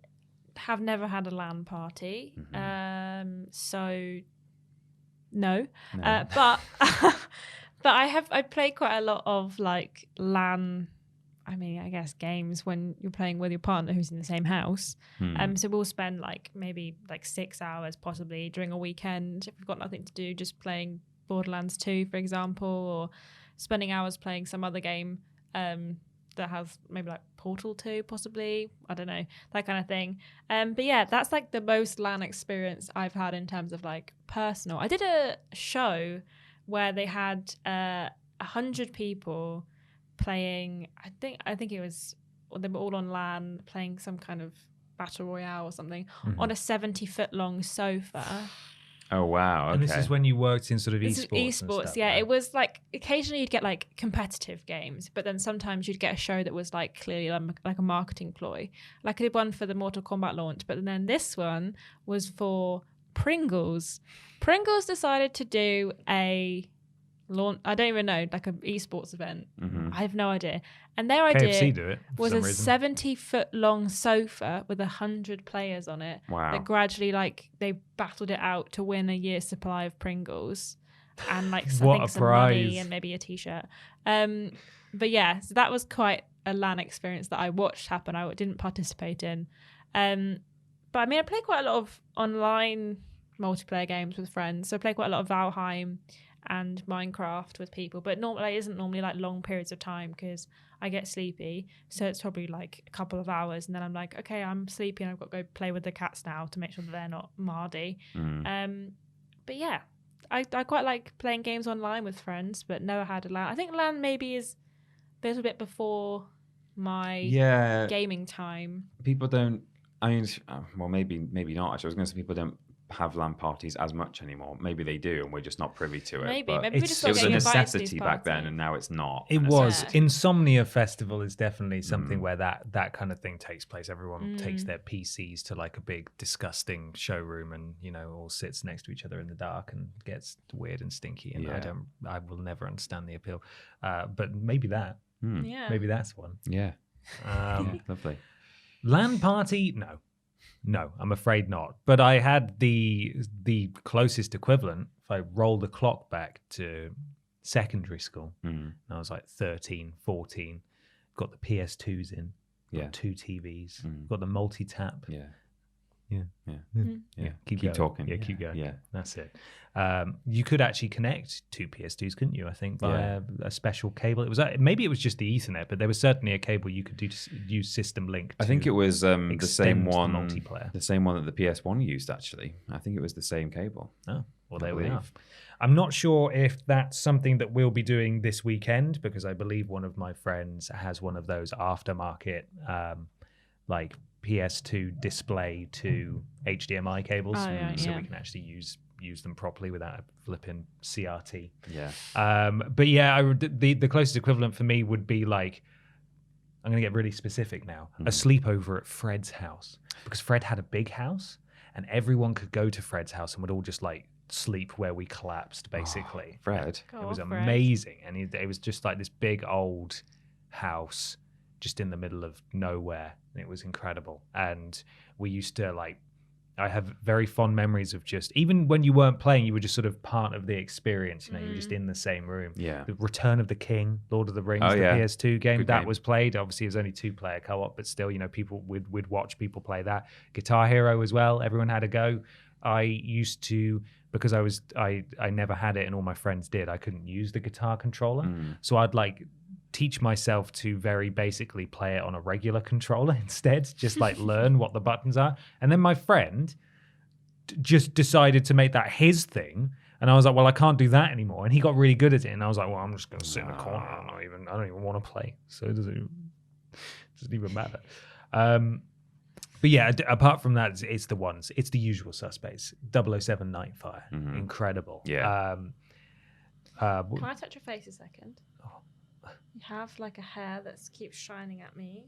have never had a LAN party. So no. But But I played quite a lot of like LAN. I mean, I guess games when you're playing with your partner who's in the same house. So we'll spend like maybe like 6 hours possibly during a weekend if we've got nothing to do, just playing Borderlands 2, for example, or spending hours playing some other game that has maybe like Portal 2 possibly. I don't know, that kind of thing. But yeah, that's like the most LAN experience I've had in terms of like personal. I did a show where they had 100 people playing. I think it was, they were all on LAN playing some kind of battle royale or something on a 70-foot long sofa. Oh wow! Okay. And this is when you worked in sort of This is esports. esports, and stuff, yeah. right? It was like occasionally you'd get like competitive games, but then sometimes you'd get a show that was like clearly like a marketing ploy. Like I did one for the Mortal Kombat launch, but then this one was for Pringles. Pringles decided to do a launch. I don't even know, like an esports event. I have no idea. And their idea KFC do it for was some a reason. 70-foot long sofa with 100 players on it. Wow. That gradually, like, they battled it out to win a year's supply of Pringles and like I What think a some money prize. and maybe a t-shirt. But yeah, so that was quite a LAN experience that I watched happen. I didn't participate in. But I mean, I play quite a lot of online multiplayer games with friends. So I play quite a lot of Valheim and Minecraft with people, but normally it isn't normally like long periods of time because I get sleepy. So it's probably like a couple of hours, and then I'm like, okay, I'm sleepy, and I've got to go play with the cats now to make sure that they're not mardy. But yeah, I quite like playing games online with friends, but never had a LAN. I think LAN maybe is a little bit before my gaming time. People don't. I mean, well, maybe not. Actually, I was going to say people don't have LAN parties as much anymore. Maybe they do, and we're just not privy to it. Maybe but we just it start was a getting invited to these necessity back then, parties. and now it's not. It a was. necessity. Insomnia Festival is definitely something where that kind of thing takes place. Everyone takes their PCs to like a big disgusting showroom and, you know, all sits next to each other in the dark and gets weird and stinky. And I will never understand the appeal. But maybe that. Yeah. Maybe that's one. Yeah. Yeah, lovely. LAN party? No, I'm afraid not. But I had the closest equivalent. If I roll the clock back to secondary school, and I was like 13, 14, got the PS2s in, got 2 TVs, got the multi-tap. Keep talking. Yeah, keep going. Yeah. That's it. You could actually connect 2 PS2s, couldn't you? I think via a special cable. It was maybe it was just the Ethernet, but there was certainly a cable you could use System Link. I think it was the same extend the one, multiplayer. the same one that the PS1 used. Actually, I think it was the same cable. Oh, well, I there we are. believe. I'm not sure if that's something that we'll be doing this weekend because I believe one of my friends has one of those aftermarket, like PS2 display to HDMI cables, so we can actually use them properly without flipping CRT. Yeah. But yeah, the closest equivalent for me would be like, I'm going to get really specific now, a sleepover at Fred's house, because Fred had a big house and everyone could go to Fred's house and would all just like sleep where we collapsed, basically. Fred. Go It was on, Fred. amazing. And it was just like this big old house just in the middle of nowhere. It was incredible. And we used to like, I have very fond memories of just, even when you weren't playing, you were just sort of part of the experience. You know, you're just in the same room. Yeah. The Return of the King, Lord of the Rings, Oh, the yeah. PS2 game, Good that game. was played. Obviously, it was only 2-player co-op, but still, you know, people would watch people play that. Guitar Hero as well. Everyone had a go. I used to, because I never had it and all my friends did, I couldn't use the guitar controller. So I'd like teach myself to very basically play it on a regular controller instead, just like learn what the buttons are. And then my friend just decided to make that his thing. And I was like, well, I can't do that anymore. And he got really good at it. And I was like, well, I'm just going to sit in the corner. I don't even want to play. So it doesn't even matter. But yeah, apart from that, it's the ones. It's the usual suspects. 007 Nightfire. Incredible. Yeah. Can I touch your face a second? You have like a hair that keeps shining at me.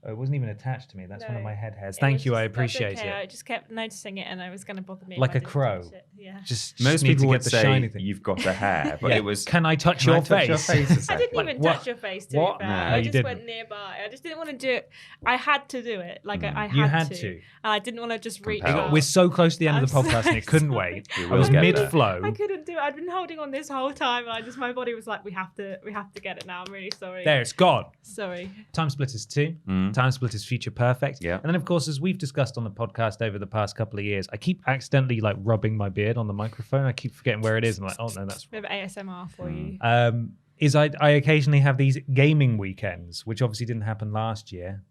Oh, it wasn't even attached to me. That's one of No. my head hairs. It Thank was you. I just- that's appreciate okay. it. I just kept noticing it, and it was going to bother me. if Like I a didn't crow. touch it. Yeah. Just Most need people to would get the say shiny thing. you've got a hair, but Yeah. it was. Can I touch Can I your touch your face? face a I didn't second? even what? touch your face. To What? be fair. No, I you just didn't. went nearby. I just didn't want to do it. I had to do it. Like I You had had to. And I didn't want to just reach Compelled. out. We're so close to the end of the I'm podcast, so and it couldn't sorry. wait. We I will was get there. mid-flow. I couldn't do it. I'd been holding on this whole time, and my body was like, we have to get it now. I'm really sorry. There, it's gone. Sorry. Time Splitters 2. Time Splitters Future Perfect. Yeah. And then, of course, as we've discussed on the podcast over the past couple of years, I keep accidentally like rubbing my beard on the microphone. I keep forgetting where it is. I'm like, oh no, that's We have ASMR for you. I occasionally have these gaming weekends, which obviously didn't happen last year.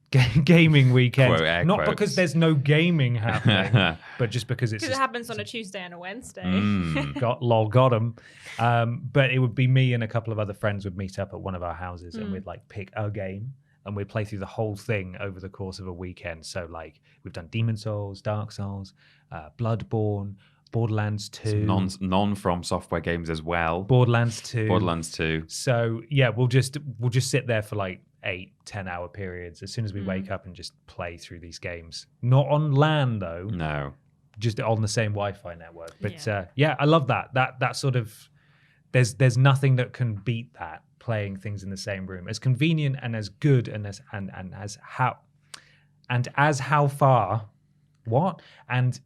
Gaming weekends. Quote, air Not quotes. because there's no gaming happening, but just because it's Because it just happens on a Tuesday and a Wednesday. got 'em. But it would be me and a couple of other friends would meet up at one of our houses and we'd like pick a game and we'd play through the whole thing over the course of a weekend. So like we've done Demon Souls, Dark Souls, Bloodborne, Borderlands 2, non from software games as well. Borderlands 2. Borderlands 2. So yeah, we'll just sit there for like 8-10 hour periods as soon as we wake up and just play through these games. Not on LAN though. No. Just on the same Wi-Fi network. But Yeah. yeah, I love that. That sort of there's nothing that can beat that, playing things in the same room. As convenient and as good and as how far what? And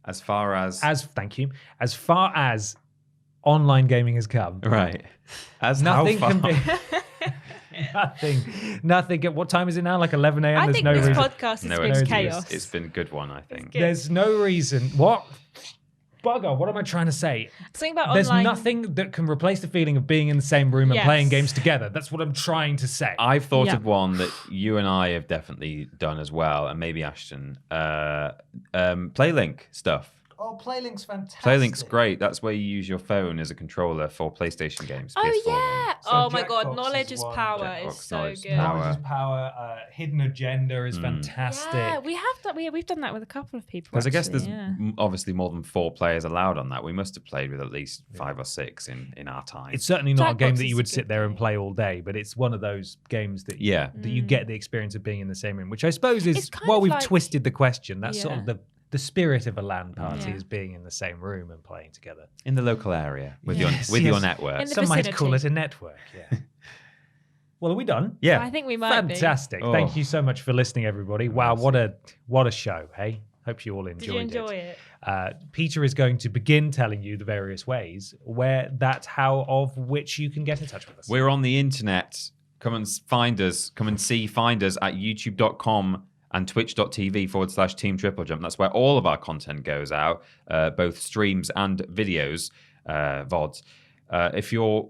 As far as thank you. As far as online gaming has come. right. As Nothing how can far? be nothing. What time is it now? Like 11 a.m. I There's think no this reason. podcast No, brings it's, chaos. it's been a good one, I think. good. There's no reason. What? Bugger, what am I trying to say? Something about There's online. nothing that can replace the feeling of being in the same room and Yes. playing games together. That's what I'm trying to say. I've thought Yeah. of one that you and I have definitely done as well, and maybe Ashton. PlayLink stuff. Oh, PlayLink's fantastic. PlayLink's great. That's where you use your phone as a controller for PlayStation games. Oh PS4 yeah! games. So Oh my god, Jackbox knowledge is is one. power Jackbox, is so knowledge is good. power. Knowledge is power. Hidden Agenda is fantastic. Yeah, we have done. We've done that with a couple of people. Because I guess actually, there's yeah. obviously more than 4 players allowed on that. We must have played with at least 5 or 6 in our time. It's certainly not a game Jackbox that is you a would good sit there and game. play all day, but it's one of those games that yeah. that you get the experience of being in the same room, which I suppose is, It's kind well, of we've like- twisted the question. That's sort Yeah. of the spirit of a LAN party Yeah. is being in the same room and playing together. In the local area with Yes, your yes. network. In the Some might call it vicinity. a network, yeah. Well, are we done? yeah. I think we might be. Fantastic. Oh. Thank you so much for listening, everybody. Wow, what a show, hey? Hope you all enjoyed Did you enjoy it? Peter is going to begin telling you the various ways where of which you can get in touch with us. We're on the internet. Come and find us. Come and find us at youtube.com and twitch.tv/Team TripleJump. That's where all of our content goes out, both streams and videos, VODs. If you're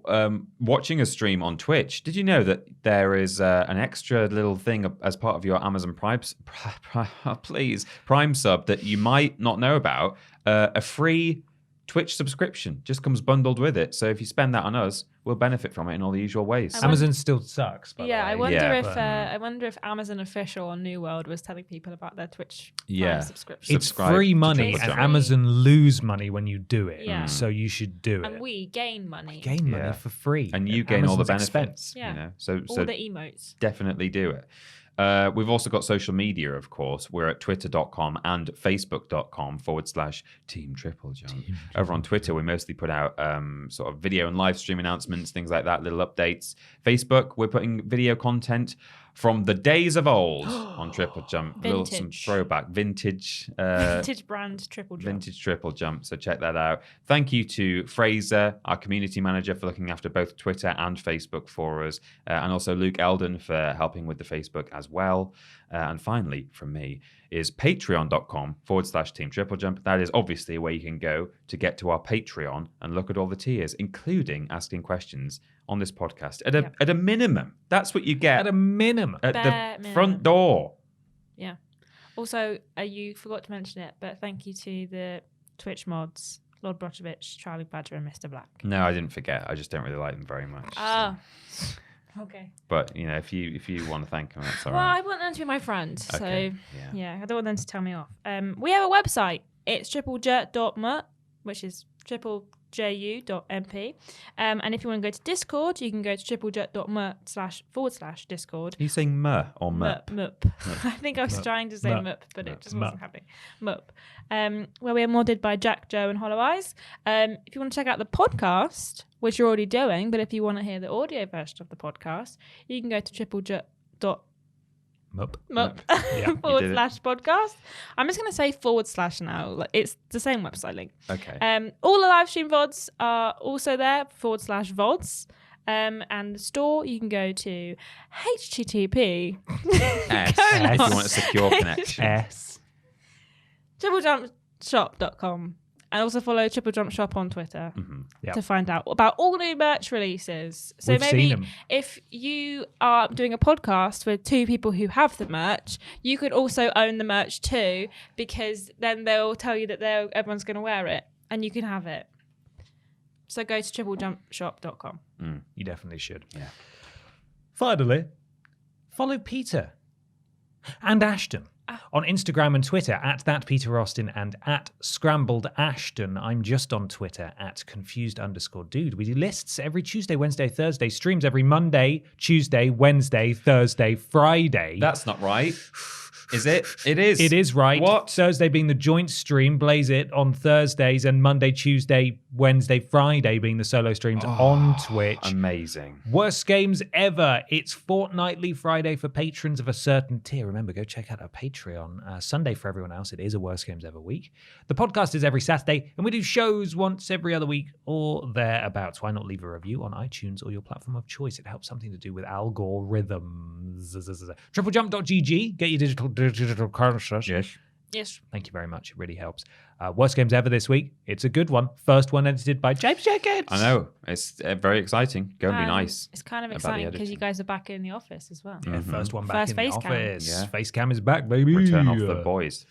watching a stream on Twitch, did you know that there is an extra little thing as part of your Amazon Prime sub that you might not know about? A free Twitch subscription just comes bundled with it. So if you spend that on us, we'll benefit from it in all the usual ways. Amazon still sucks, by Yeah, the way. I wonder Yeah, if but- I wonder if Amazon official on New World was telling people about their Twitch Yeah. Prime subscription. It's subscribe free to money, It's and free. Amazon lose money when you do it. Yeah. So you should do it. and we gain money. Gain money Yeah. for free. And you at gain all the Amazon's benefits. expense. Yeah. You know? So All the emotes. definitely do it. We've also got social media, of course. We're at twitter.com and facebook.com/Team TripleJump. Over on Twitter, we mostly put out sort of video and live stream announcements, things like that, little updates. Facebook, we're putting video content from the days of old on TripleJump. Some Vintage. throwback, vintage. Vintage brand Triple Jump. Vintage TripleJump, so check that out. Thank you to Fraser, our community manager, for looking after both Twitter and Facebook for us, and also Luke Eldon for helping with the Facebook as well. And finally, from me, is patreon.com/Team TripleJump. That is obviously where you can go to get to our Patreon and look at all the tiers, including asking questions on this podcast. At a minimum, that's what you get At a minimum. at Bare the minimum. front door. Yeah. Also, you forgot to mention it, but thank you to the Twitch mods, Lord Brotovich, Charlie Badger, and Mr. Black. No, I didn't forget. I just don't really like them very much. Ah. Okay. But you know, if you want to thank them, that's all Well, right. I want them to be my friend, Okay, so yeah. yeah, I don't want them to tell me off. We have a website. It's triplejet.mut, which is triple ju.mp. And if you want to go to Discord, you can go to triplejump.me//Discord. Are you saying muh or mup? Mup. I think I was trying to say mup, but it just wasn't happening. Mup. Where we are modded by Jack, Joe, and Hollow Eyes. If you want to check out the podcast, which you're already doing, but if you want to hear the audio version of the podcast, you can go to triplejump. Mup. /podcast. I'm just going to say / now. Like, it's the same website link. Okay. All the live stream VODs are also there / VODs. And the store, you can go to http S, if you want a secure connection. TripleJumpShop.com. And also follow Triple Jump Shop on Twitter Yep. to find out about all new merch releases. So We've seen maybe them. if you are doing a podcast with 2 people who have the merch, you could also own the merch too, because then they'll tell you that everyone's going to wear it and you can have it. So go to TripleJumpShop.com. You definitely should. Yeah. Finally, follow Peter and Ashton on Instagram and Twitter at @PeterAustin and @ScrambledAshton. I'm just on Twitter @confused_dude. We do lists every Tuesday, Wednesday, Thursday, streams every Monday, Tuesday, Wednesday, Thursday, Friday. That's not right. Is it? It is. It is right. What? Thursday being the joint stream, Blaze It on Thursdays, and Monday, Tuesday, Wednesday, Friday being the solo streams on Twitch. Amazing. Worst games ever. It's fortnightly Friday for patrons of a certain tier. Remember, go check out our Patreon. Sunday for everyone else. It is a Worst Games Ever week. The podcast is every Saturday, and we do shows once every other week or thereabouts. Why not leave a review on iTunes or your platform of choice? It helps something to do with algorithms. TripleJump.gg. Get your digital currency. Yes. Thank you very much. It really helps. Worst games ever this week. It's a good one. First one edited by James Jenkins. I know. It's very exciting. Go and be nice. It's kind of about the exciting because you editing. guys are back in the office as well. Yeah, first one back First in the face cam. office. Yeah. Face cam is back, baby. Return off the boys.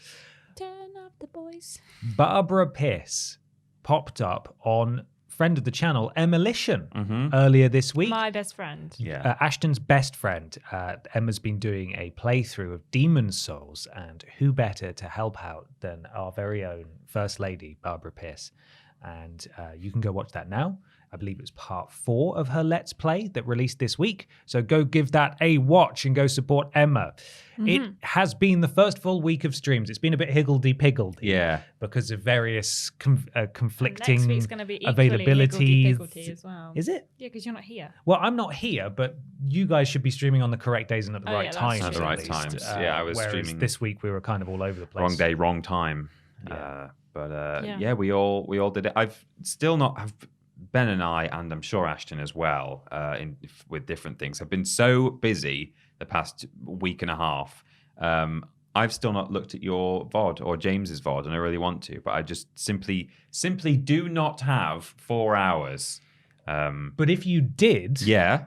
Turn up the boys. Barbara Piss popped up on friend of the channel, Emilition, Mm-hmm. earlier this week. My best friend. Yeah. Ashton's best friend. Emma's been doing a playthrough of Demon's Souls, and who better to help out than our very own First Lady, Barbara Piss. And you can go watch that now. I believe it was part 4 of her Let's Play that released this week. So go give that a watch and go support Emma. It has been the first full week of streams. It's been a bit higgledy-piggledy. Yeah. Because of various conflicting Next week's going to be equally availability. higgledy-piggledy as well. Is it? Yeah, because you're not here. Well, I'm not here, but you guys should be streaming on the correct days and at the right yeah, that's times. true. At the right least. times. Yeah, I was whereas streaming this week. We were kind of all over the place. Wrong day, wrong time. Yeah. Yeah, we all did it. I've still not have Ben and I, and I'm sure Ashton as well, with different things, have been so busy the past week and a half. I've still not looked at your VOD or James's VOD, and I really want to, but I just simply do not have 4 hours. But if you did, Yeah.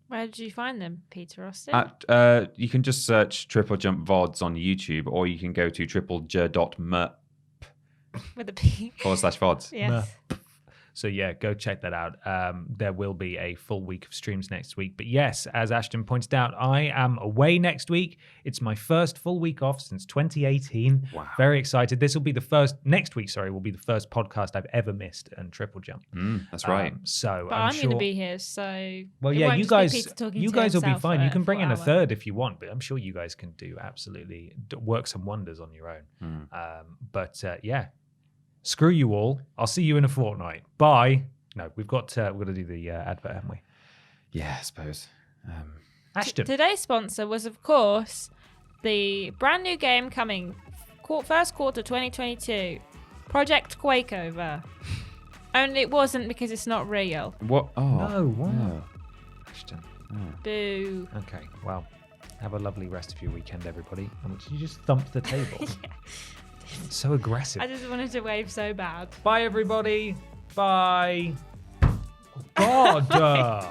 Where did you find them, Peter Austin? You can just search Triple Jump VODs on YouTube, or you can go to triplej.me With a P. /VODs. Yes. So yeah, go check that out. There will be a full week of streams next week. But yes, as Ashton pointed out, I am away next week. It's my first full week off since 2018. Wow. Very excited. Next week, will be the first podcast I've ever missed and Triple Jump. That's right. So But I'm I'm sure. going to be here, so. Well, it yeah, won't you just be guys, Peter talking you to guys will be himself fine. for You can bring in a 4 third if you want, but I'm sure you guys can do absolutely work some wonders on your own. Yeah, screw you all. I'll see you in a fortnight. Bye. No, we've got to do the advert, haven't we? Yeah, I suppose. Ashton. Today's sponsor was, of course, the brand new game coming first quarter 2022, Project Quakeover. Only it wasn't because it's not real. What? Oh. No, what? No. Ashton. Boo. Okay, well, have a lovely rest of your weekend, everybody. And you just thumped the table. It's so aggressive. I just wanted to wave so bad. Bye, everybody. Bye. Oh, God.